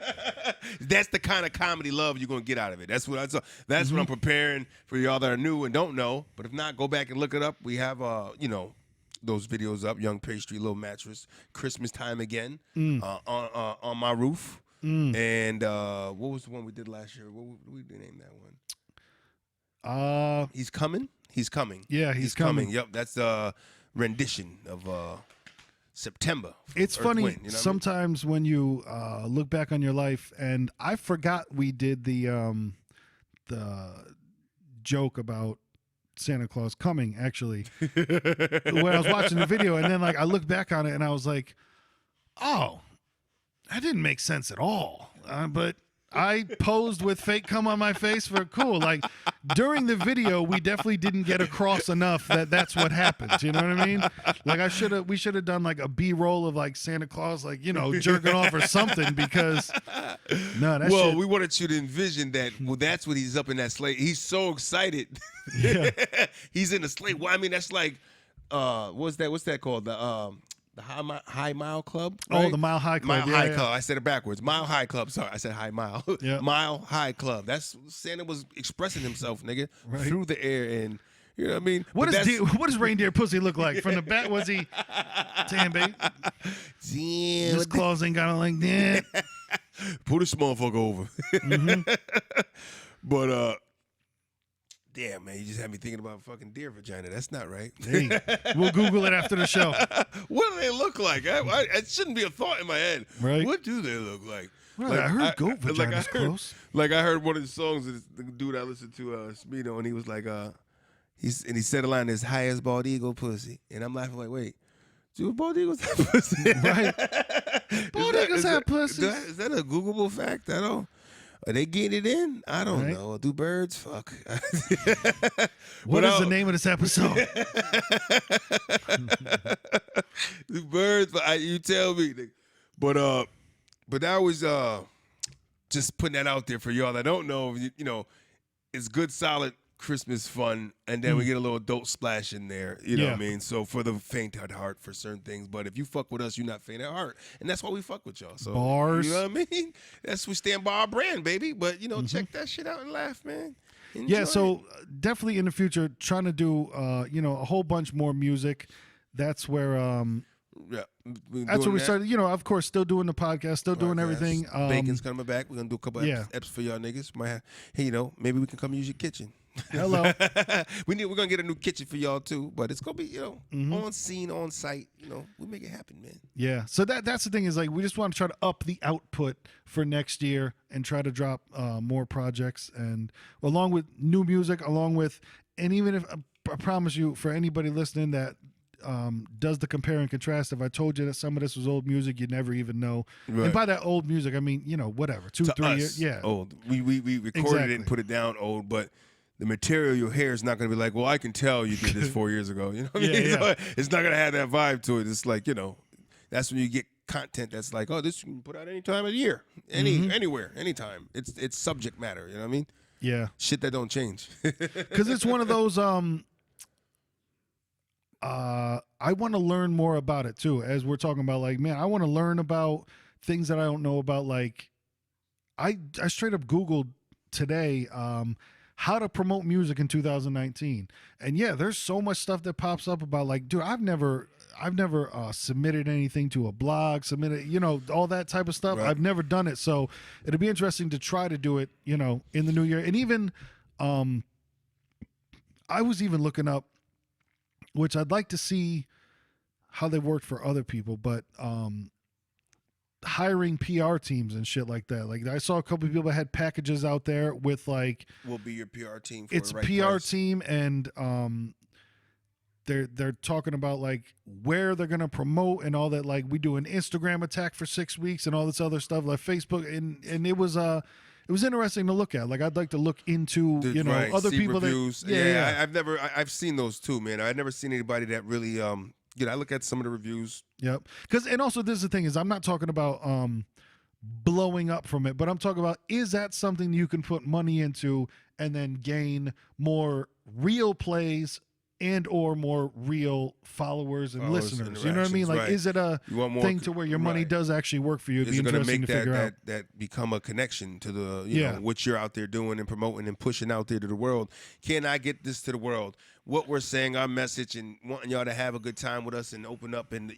That's the kind of comedy love you're gonna get out of it. That's what what I'm preparing for y'all that are new and don't know. But if not, go back and look it up. We have you know, those videos up. Young Pastry, Little Mattress, Christmas Time Again, on my roof. And what was the one we did last year? What we name that one? He's coming. He's coming. Yeah, he's coming. Yep, that's rendition of September. It's funny, Wind, you know sometimes when you look back on your life, and I forgot we did the joke about Santa Claus coming, actually, when I was watching the video, and then like I looked back on it and I was like, oh, that didn't make sense at all. But I posed with fake cum on my face for cool. Like during the video, we definitely didn't get across enough that that's what happens. You know what I mean? Like we should have done like a B-roll of like Santa Claus, like, you know, jerking off or something, because we wanted you to envision that. Well, that's what he's up in that sleigh. He's so excited. Yeah. He's in the sleigh. Well, I mean, that's like, what's that called? The High Mile Club? Right? Oh, the Mile High Club. Mile High Club. I said it backwards. Mile High Club. Sorry, I said High Mile. Yeah. Mile High Club. That's Santa was expressing himself, nigga, through the air, and you know what I mean. What does reindeer pussy look like from the back? Was he? Damn, baby. Damn. This Claus ain't got it like that. Pull this motherfucker over. But damn, man, you just had me thinking about fucking deer vagina. That's not right. Hey, we'll Google it after the show. What do they look like? It shouldn't be a thought in my head. Right? What do they look like? Well, like, I heard goat vagina's close. Like I heard one of the songs of the dude I listened to, Speedo, and he was like, he said a line, "As high as bald eagle pussy," and I'm laughing like, wait. Do bald eagles have pussy? Right. Bald eagles have pussy. Is that a Googleable fact? I don't. Are they getting it in? I don't know. Do birds? Fuck. What is the name of this episode? Do birds? You tell me. But that was just putting that out there for y'all that don't know. You know, it's good, solid Christmas fun, and then we get a little adult splash in there. You know what I mean? So for the faint at heart for certain things, but if you fuck with us, you're not faint at heart, and that's why we fuck with y'all. So bars, you know what I mean? That's we stand by our brand, baby. But you know, check that shit out and laugh, man. Enjoy so definitely in the future, trying to do you know, a whole bunch more music. That's where that's where we started. You know, of course, still doing the podcast, still doing everything. Bacon's coming back. We're gonna do a couple eps for y'all niggas. Hey, you know, maybe we can come use your kitchen. Hello. We're gonna get a new kitchen for y'all too, but it's gonna be, you know, on scene, on site. You know, we make it happen, man. Yeah. So that's the thing, is like we just want to try to up the output for next year and try to drop more projects, and along with new music, and even if I promise you, for anybody listening that does the compare and contrast. If I told you that some of this was old music, you'd never even know. Right. And by that old music, I mean, whatever, 2, To 3 us, years. Yeah. old. We recorded Exactly. it and put it down old, but the material you'll hear is not going to be like, well, I can tell you did this 4 years ago. You know what I mean? Yeah. So it's not going to have that vibe to it. It's like, that's when you get content that's like, oh, this you can put out any time of the year, anywhere, anytime. It's subject matter. You know what I mean? Yeah. Shit that don't change. Because it's one of those. I want to learn more about it too. As we're talking about, like, man, I want to learn about things that I don't know about. Like, I straight up Googled today how to promote music in 2019, and yeah, there's so much stuff that pops up about, like, dude, I've never submitted anything to a blog, all that type of stuff. Right. I've never done it, so it'll be interesting to try to do it, in the new year. And even I was even looking up, which I'd like to see how they worked for other people, but hiring PR teams and shit like that. Like, I saw a couple of people that had packages out there with, like, Will be your PR team. For it's the right PR price. team, and they're talking about, like, where they're gonna promote and all that. Like, we do an Instagram attack for 6 weeks and all this other stuff, like Facebook, and it was interesting to look at. Like, I'd like to look into Right, other see people reviews. that I've seen those too, man. I've never seen anybody that really I look at some of the reviews. Yep. And also, this is the thing, is I'm not talking about blowing up from it, but I'm talking about, is that something you can put money into and then gain more real plays and or more real followers and listeners? You know what I mean? Like, right. is it a thing to where your money right. does actually work for you? It'd Is be it going to interesting make to figure out. that become a connection to the know, what you're out there doing and promoting and pushing out there to the world? Can I get this to the world? What we're saying, our message, and wanting y'all to have a good time with us and open up and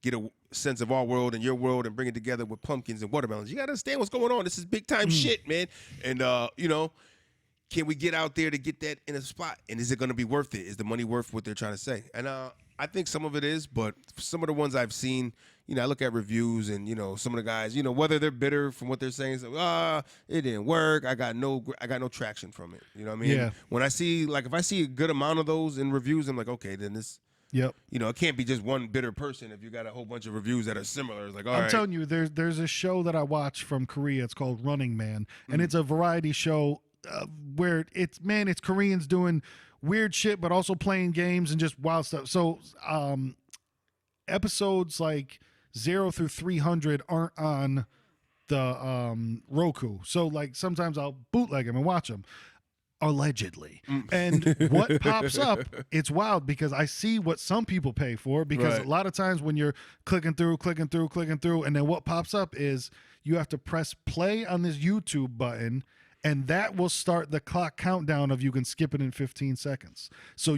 get a sense of our world and your world and bring it together with pumpkins and watermelons. You got to understand what's going on. This is big time shit, man. And can we get out there to get that in a spot? And is it going to be worth it? Is the money worth what they're trying to say? And I think some of it is, but some of the ones I've seen, I look at reviews and, some of the guys, whether they're bitter from what they're saying, it's like, it didn't work. I got no traction from it. You know what I mean? Yeah. When I see, like, if I see a good amount of those in reviews, I'm like, okay, then this, Yep. it can't be just one bitter person if you got a whole bunch of reviews that are similar. It's like, all right. I'm telling you, there's a show that I watch from Korea. It's called Running Man, and it's a variety show where it's Koreans doing weird shit, but also playing games and just wild stuff. So episodes like 0 through 300 aren't on the Roku. So, like, sometimes I'll bootleg them and watch them. Allegedly. And what pops up, it's wild, because I see what some people pay for, because Right. a lot of times when you're clicking through, and then what pops up is you have to press play on this YouTube button, and that will start the clock countdown of you can skip it in 15 seconds. So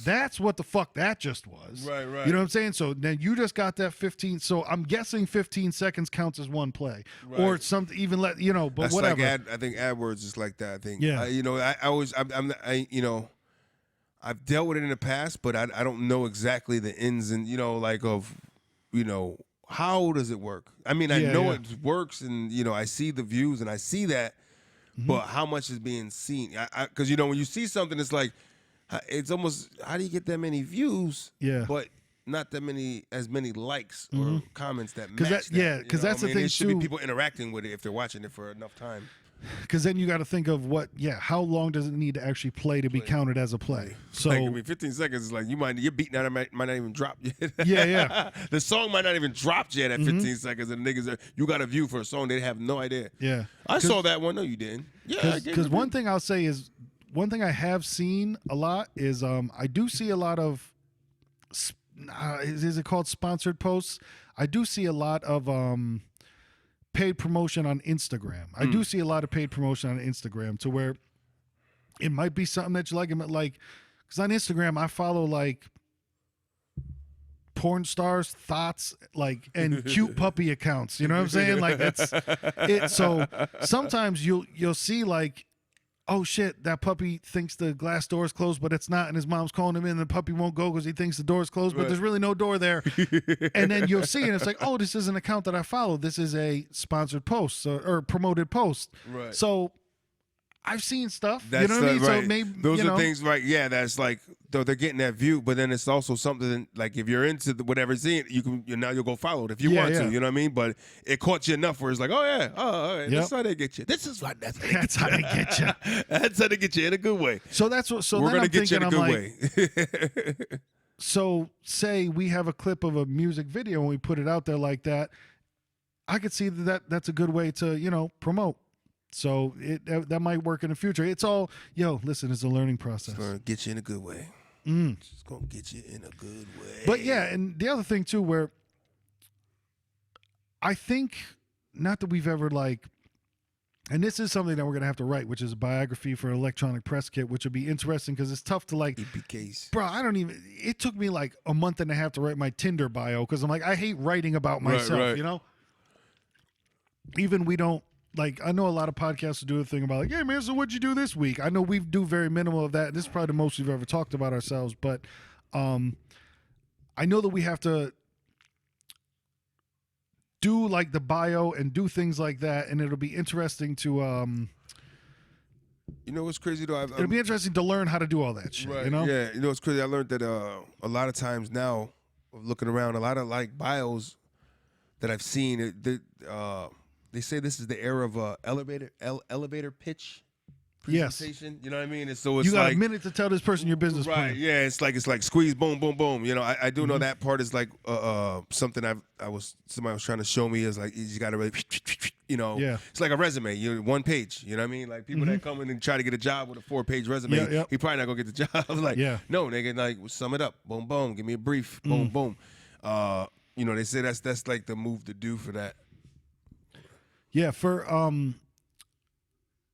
that's what the fuck that just was. Right. You know what I'm saying? So then you just got that 15. So I'm guessing 15 seconds counts as one play. Right. Or something, even but That's whatever. like I think AdWords is like that. I think. Yeah. I've dealt with it in the past, but I don't know exactly the ins and how does it work? I mean, I know it works, and I see the views and I see that, but how much is being seen? Because when you see something, it's like, it's almost, how do you get that many views? Yeah. But not that as many likes or comments that match. Because that's the thing There should too. be people interacting with it if they're watching it for enough time. Because then you got to think of how long does it need to actually play to be counted as a play? So, 15 seconds is like your beat might not even drop yet. Yeah. The song might not even drop yet at 15 seconds, and niggas you got a view for a song they have no idea. Yeah. I saw that one. No, you didn't. Yeah, because one thing I'll say is, one thing I have seen a lot is I do see a lot of is it called sponsored posts? I do see a lot of paid promotion on Instagram. I do see a lot of paid promotion on Instagram, to where it might be something that you like. Because on Instagram I follow like porn stars' thoughts, like, and cute puppy accounts. You know what I'm saying? Like, that's it. So sometimes you'll see, like, oh shit, that puppy thinks the glass door is closed, but it's not, and his mom's calling him in, and the puppy won't go because he thinks the door is closed, but there's really no door there. And then you'll see, and it's like, oh, this is an account that I follow. This is a sponsored post or promoted post. Right. So I've seen stuff. That's you know what I mean? right. So maybe those are things, right? Yeah, that's like though they're getting that view, but then it's also something like if you're into whatever's in it, now you'll go follow it if you want to. You know what I mean? But it caught you enough where it's like, oh yeah, all right, that's how they get you. This is what that's how they get you. That's how they get you in a good way. So that's what. So we're then gonna I'm get you thinking, in a I'm good way. So say we have a clip of a music video and we put it out there like that, I could see that's a good way to promote. So that might work in the future. It's all, listen, it's a learning process. It's going to get you in a good way. It's going to get you in a good way. But yeah, and the other thing too, where I think, not that we've ever and this is something that we're going to have to write, which is a biography for an electronic press kit, which would be interesting because it's tough to EPKs. Bro, it took me like a month and a half to write my Tinder bio because I'm like, I hate writing about myself, right. Even we don't, I know a lot of podcasts do a thing about hey man, so what'd you do this week? I know we do very minimal of that. This is probably the most we've ever talked about ourselves, but I know that we have to do the bio and do things like that, and it'll be interesting to you know what's crazy though? it'll be interesting to learn how to do all that shit. Right. Yeah, you know what's crazy? I learned that a lot of times now, looking around, a lot of bios that I've seen, they say this is the era of elevator pitch presentation. Yes. You know what I mean? And so it's you got a minute to tell this person your business plan. Right. Yeah. It's like squeeze, boom, boom, boom. I do know that part is something somebody was trying to show me is you got to really, Yeah. It's like a resume. One page. You know what I mean? Like people that come in and try to get a job with a 4-page resume, he probably not gonna get the job. No, nigga, sum it up. Boom, boom. Give me a brief. Boom, boom. They say that's like the move to do for that. Yeah,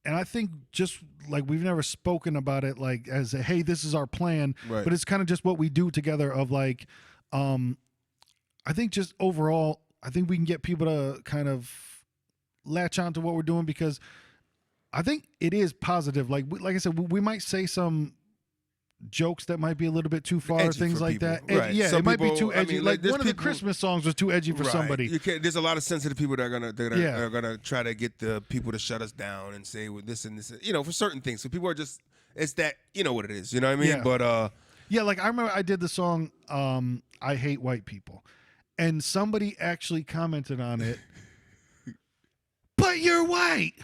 and I think just we've never spoken about it as hey, this is our plan, right. But it's kind of just what we do together of I think just overall, I think we can get people to kind of latch on to what we're doing because I think it is positive. Like I said, we might say some jokes that might be a little bit too far, edgy things like people. that. Right. Yeah, Some it might people, be too edgy. One of the Christmas songs was too edgy for somebody. There's a lot of sensitive people that are gonna try to get the people to shut us down and say this and this, for certain things. So people are just, it's that, what it is. You know what I mean? Yeah. But I remember I did the song I Hate White People, and somebody actually commented on it. But you're white.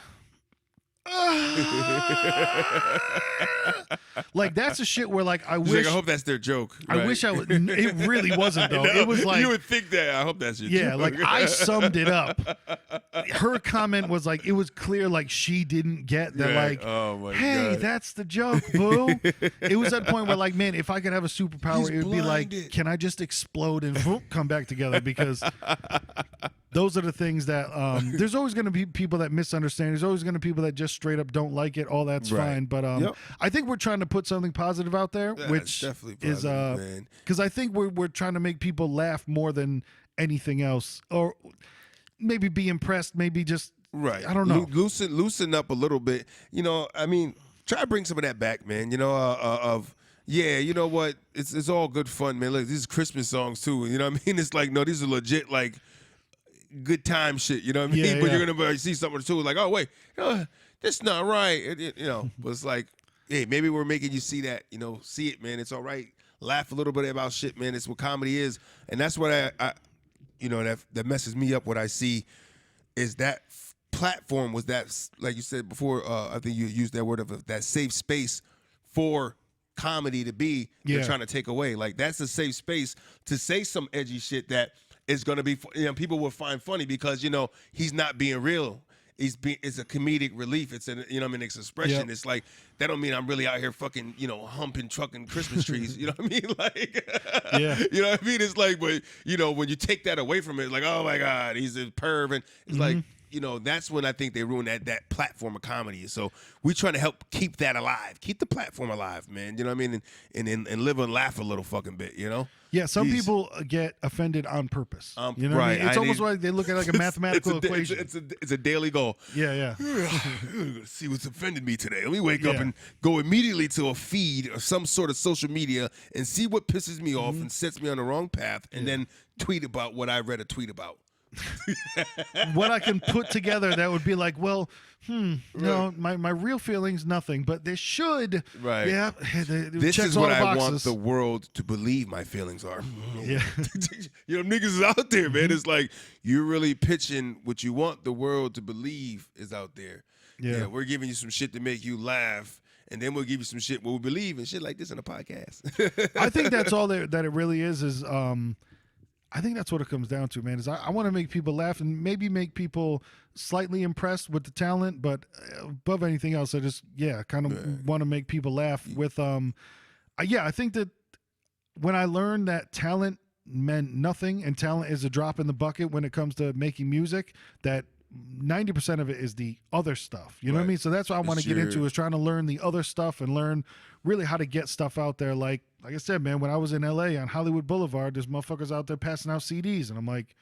That's a shit where I wish. I hope that's their joke. Right? I wish I would. It really wasn't though. It was you would think that. I hope that's your joke. I summed it up. Her comment was it was clear she didn't get that. Oh my hey, God. that's the joke, boo. It was at the point where man, if I could have a superpower, it would blinded. be can I just explode and come back together? Because those are the things that there's always going to be people that misunderstand. There's always going to be people that just straight up don't like it. All that's fine. But I think we're trying to put something positive out there, which definitely is because I think we're trying to make people laugh more than anything else, or maybe be impressed, maybe just I don't know, loosen up a little bit. Try to bring some of that back, man. You know what? It's all good fun, man. Look, these are Christmas songs too. You know what I mean? It's no, these are legit good time shit. You know what I mean? Yeah, but you're gonna see something too, oh wait, this not right. But it's hey, maybe we're making you see that. See it, man. It's all right. Laugh a little bit about shit, man. It's what comedy is, and that's what I that messes me up. What I see is that platform was that, like you said before. I think you used that word of that safe space for comedy to be. They're trying to take away. That's a safe space to say some edgy shit that is going to be, people will find funny because he's not being real. It's a comedic relief. It's it's expression. Yep. It's that don't mean I'm really out here fucking humping trucking Christmas trees. You know what I mean? Yeah. You know what I mean? It's but when you take that away from it, oh my God, he's a perv, and it's that's when I think they ruin that platform of comedy. So we trying to help keep that alive, keep the platform alive, man. You know what I mean? And live and laugh a little fucking bit. Yeah, some people get offended on purpose. You know right. What I mean? It's almost like they look at a mathematical equation. It's a daily goal. Yeah. Let's see what's offended me today. Let me wake up and go immediately to a feed or some sort of social media and see what pisses me off and sets me on the wrong path, and then tweet about what I read a tweet about. what I can put together that would be like, well, no, my real feelings, nothing, but they should. Right. Yeah. This checks is all what the I want boxes. the world to believe my feelings are. Yeah. You know, niggas is out there, man. It's like you're really pitching what you want the world to believe is out there. Yeah. We're giving you some shit to make you laugh, and then we'll give you some shit what we believe and shit like this in a podcast. I think that's all that it really is I think that's what it comes down to, man, is I want to make people laugh and maybe make people slightly impressed with the talent, but above anything else, I just, kind of want to make people laugh with, I think that when I learned that talent meant nothing and talent is a drop in the bucket when it comes to making music, that 90% of it is the other stuff. You know what I mean? So that's what I want to get into, is trying to learn the other stuff and learn really how to get stuff out there. Like I said, man, when I was in LA on Hollywood Boulevard, there's motherfuckers out there passing out CDs. And I'm like,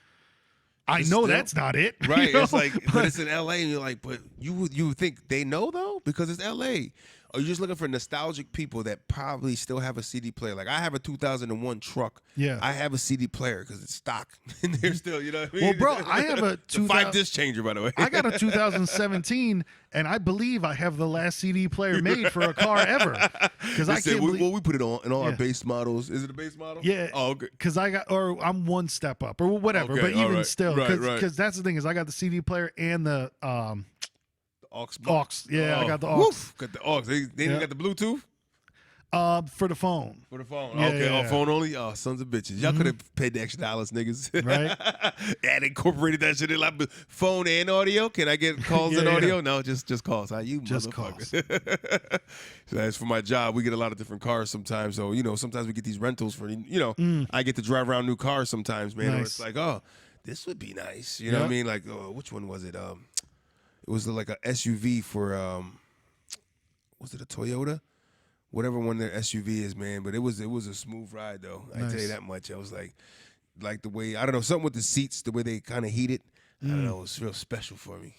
I know that's not it. Right. You know? It's like, but it's in LA and you're like, but you would think they know though? Because it's LA. Or you're just looking for nostalgic people that probably still have a CD player. Like I have a 2001 truck. Yeah. I have a CD player because it's stock. And they're still, you know what I mean? Well, bro, I have a 5-disc changer, by the way. I got a 2017, and I believe I have the last CD player made for a car ever. Because I can't believe. Well, we put it on in all our base models. Is it a base model? Yeah. Oh, okay. Because I'm one step up or whatever. Okay, but even right. still, Right. because that's the thing is I got the CD player and the Aux. Yeah, I got the aux. Woof, got the aux. They even got the Bluetooth? For the phone. For the phone. Yeah, okay. yeah. Oh, phone only? Oh, sons of bitches. Y'all could have paid the extra dollars, niggas. Right. And incorporated that shit in like phone and audio. Can I get calls and audio? No, just calls. How you Just motherfucker. So that's for my job. We get a lot of different cars sometimes. So, sometimes we get these rentals for, I get to drive around new cars sometimes, man. Or it's like, oh, this would be nice. You know what I mean? Like, which one was it? It was like a SUV for, was it a Toyota? Whatever one their SUV is, man. But it was a smooth ride, though. I tell you that much. I was like the way, I don't know, something with the seats, the way they kind of heat it. I don't know, it was real special for me.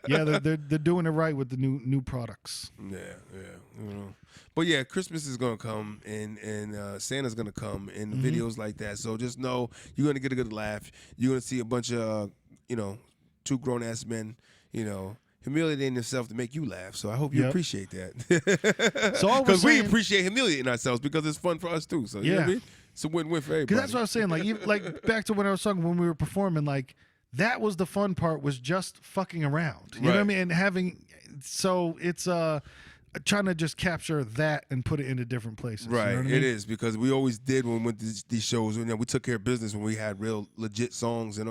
Yeah, they're doing it right with the new products. Yeah. But yeah, Christmas is gonna come and Santa's gonna come and videos like that. So just know you're gonna get a good laugh. You're gonna see a bunch of two grown ass men, humiliating themselves to make you laugh. So I hope you appreciate that. So because we appreciate humiliating ourselves because it's fun for us too. So you know what I mean? It's a win-win for everybody. Because that's what I was saying. Like back to when I was talking when we were performing. Like that was the fun part, was just fucking around. You know what I mean? And having, so it's trying to just capture that and put it into different places. Right. You know what I It mean? is, because we always did when we went to these shows. We took care of business when we had real legit songs, and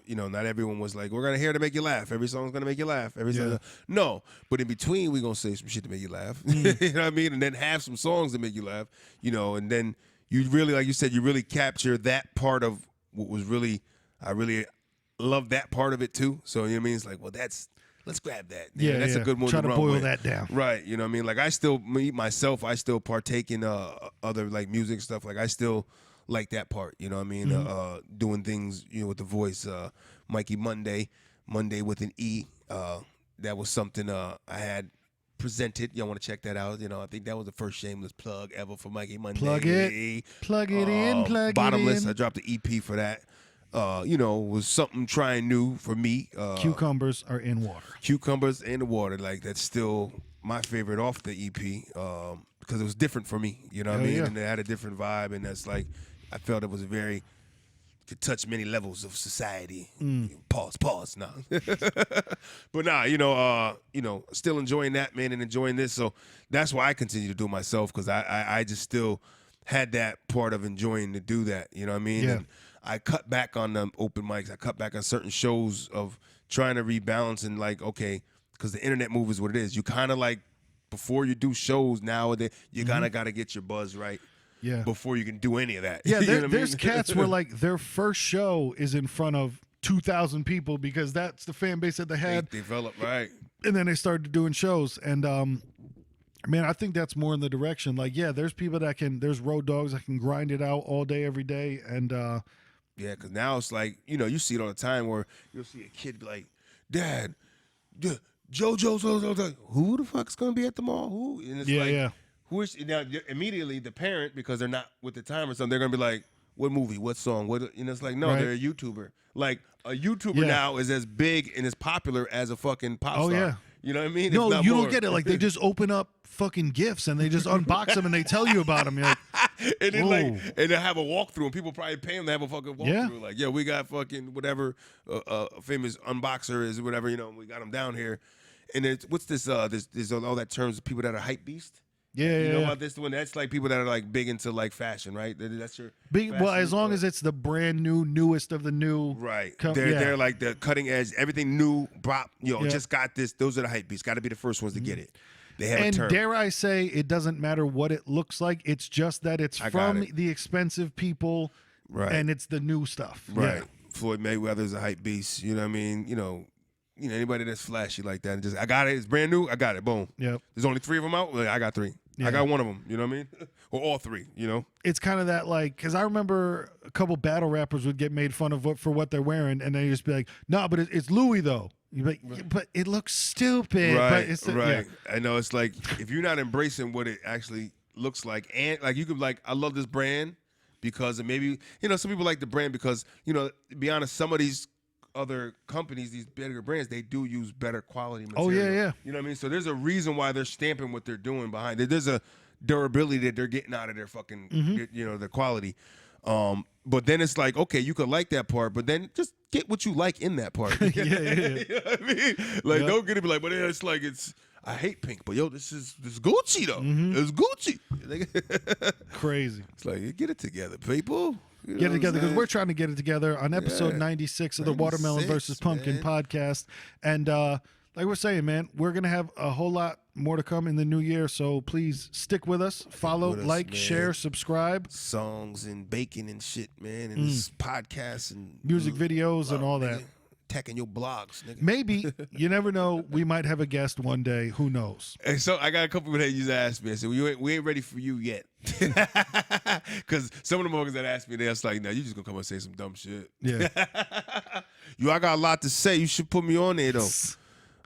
not everyone was like, we're gonna hear to make you laugh. Every song's gonna make you laugh. Every song, no. But in between, we gonna say some shit to make you laugh. You know what I mean? And then have some songs that make you laugh. And then you really, like you said, you really capture that part of what was really, I really love that part of it too. So you know what I mean? It's like, well, let's grab that. That's a good one. Try to to run boil with. that down. Right. You know what I mean? Like I still partake in other like music stuff. Like I still like that part. You know what I mean? Doing things, with the voice. Mikey Monday with an E. That was something I had presented. Y'all want to check that out? I think that was the first shameless plug ever for Mikey Monday. Plug it in. Bottomless. I dropped the EP for that. Was something trying new for me. Cucumbers are in water. Cucumbers in the water. Like that's still my favorite off the EP because it was different for me. You know what I mean? Yeah. And it had a different vibe, and that's like I felt it was could touch many levels of society. Pause. Nah. But nah, still enjoying that, man, and enjoying this. So that's why I continue to do it myself, because I just still had that part of enjoying to do that. You know what I mean? Yeah. And I cut back on the open mics. I cut back on certain shows of trying to rebalance and like, okay, because the internet move is what it is. You kind of like, before you do shows nowadays, you kind of got to get your buzz right. Yeah. Before you can do any of that. Yeah, You know what I there's mean? cats where like their first show is in front of 2,000 people because that's the fan base that they had. They develop, right. And then they started doing shows. And man, I think that's more in the direction. Like, yeah, there's people there's road dogs that can grind it out all day, every day. And yeah, because now it's like, you see it all the time where you'll see a kid be like, Dad, JoJo's, who the fuck's going to be at the mall? Who? And it's yeah. Who is now? Immediately, the parent, because they're not with the time or something, they're going to be like, What movie? What song? What? It's like, no, Right. they're a YouTuber. Like a YouTuber now is as big and as popular as a fucking pop star. Yeah. You know what I mean? No, If not you more. don't get it. Like they just open up fucking gifts and they just unbox them and they tell you about them. You're like, and then whoa. and they have a walkthrough, and people probably pay them to have a fucking walkthrough. Like, yeah, we got fucking whatever famous unboxer is, whatever. We got them down here. And it's what's this? There's all that terms of people that are hype beast. Yeah, You know yeah. about this one? That's like people that are like big into like fashion, right? That's your Well, as long fashion, as it's the brand new, newest of the new. right. Yeah. They're like the cutting edge, everything new, bop. Yeah. Just got this. Those are the hype beasts. Got to be the first ones to get it. They have And a term. dare I say, it doesn't matter what it looks like. It's just that it's I got from it. the expensive people, Right. and it's the new stuff. Right. Yeah. Floyd Mayweather's a hype beast. You know what I mean? Anybody that's flashy like that, and just I got it. It's brand new. I got it. Boom. Yep. There's only 3 of them out. I got 3. Yeah. I got one of them. You know what I mean? Or all 3. It's kind of that like, because I remember a couple battle rappers would get made fun of for what they're wearing, and they just be like, "No, but it's Louis though." You're like, "Yeah, but it looks stupid." Right. But it's Right. Yeah. I know. It's like if you're not embracing what it actually looks like, and like you could like, I love this brand because of maybe some people like the brand because to be honest, some of these other companies, these bigger brands, they do use better quality material. Oh, yeah. You know what I mean? So there's a reason why they're stamping what they're doing behind it. There's a durability that they're getting out of their fucking, their quality. But then it's like, okay, you could like that part, but then just get what you like in that part. Yeah. You know what I mean? Like, Yep. don't get it be like, but it's like, I hate pink, but yo, this is Gucci though. It's Gucci. Crazy. It's like, get it together, people. You know Get it what I'm together because saying? we're trying to get it together on episode 96 of the Watermelon 96, versus Pumpkin man. podcast. And like we're saying, man, we're going to have a whole lot more to come in the new year. So please stick with us. Follow, with us, like, man. share, subscribe, Songs and baking and shit, man, and this podcast and music videos and all that. nigga. Attacking your blogs, nigga. Maybe, you never know, we might have a guest one day. Who knows? And so I got a couple of that used to ask me. I said, we ain't ready for you yet. Because some of the motherfuckers that asked me, they're like, no, you just gonna come and say some dumb shit. Yeah. I got a lot to say. You should put me on there though.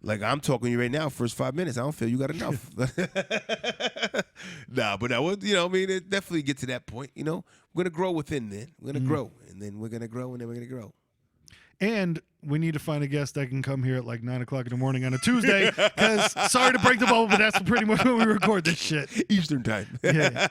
Like I'm talking to you right now, first 5 minutes. I don't feel you got enough. Nah, but I would, it definitely get to that point. We're gonna grow within then. We're gonna grow, and then we're gonna grow, and then we're gonna grow. And we need to find a guest that can come here at like 9 o'clock in the morning on a Tuesday. Because sorry to break the bubble, but that's pretty much when we record this shit. Eastern time. Yeah.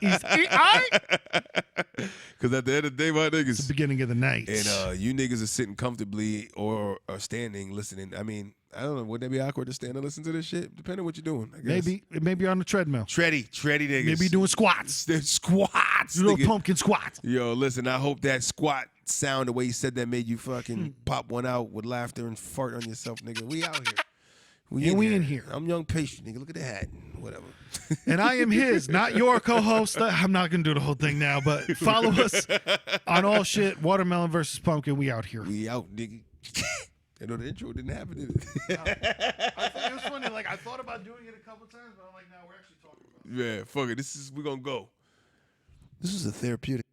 Because at the end of the day, my It's niggas. the beginning of the night. And you niggas are sitting comfortably or standing listening. I mean, I don't know. Would that be awkward to stand and listen to this shit? Depending on what you're doing, I guess. Maybe on the treadmill. Tready niggas. Maybe doing squats. They're squats. Little nigga. pumpkin squats. Yo, listen, I hope that squat sound, the way you said that, made you fucking pop one out with laughter and fart on yourself, nigga. We out here. We in here. I'm young patient, nigga. Look at the hat. Whatever. And I am his, not your co-host. I'm not going to do the whole thing now, but follow us on all shit. Watermelon versus Pumpkin. We out here. We out, nigga. I know the intro didn't happen, did it? I thought it was funny. Like, I thought about doing it a couple times, but I'm like, nah, we're actually talking about it. Yeah, fuck it. We're gonna go. This is a therapeutic.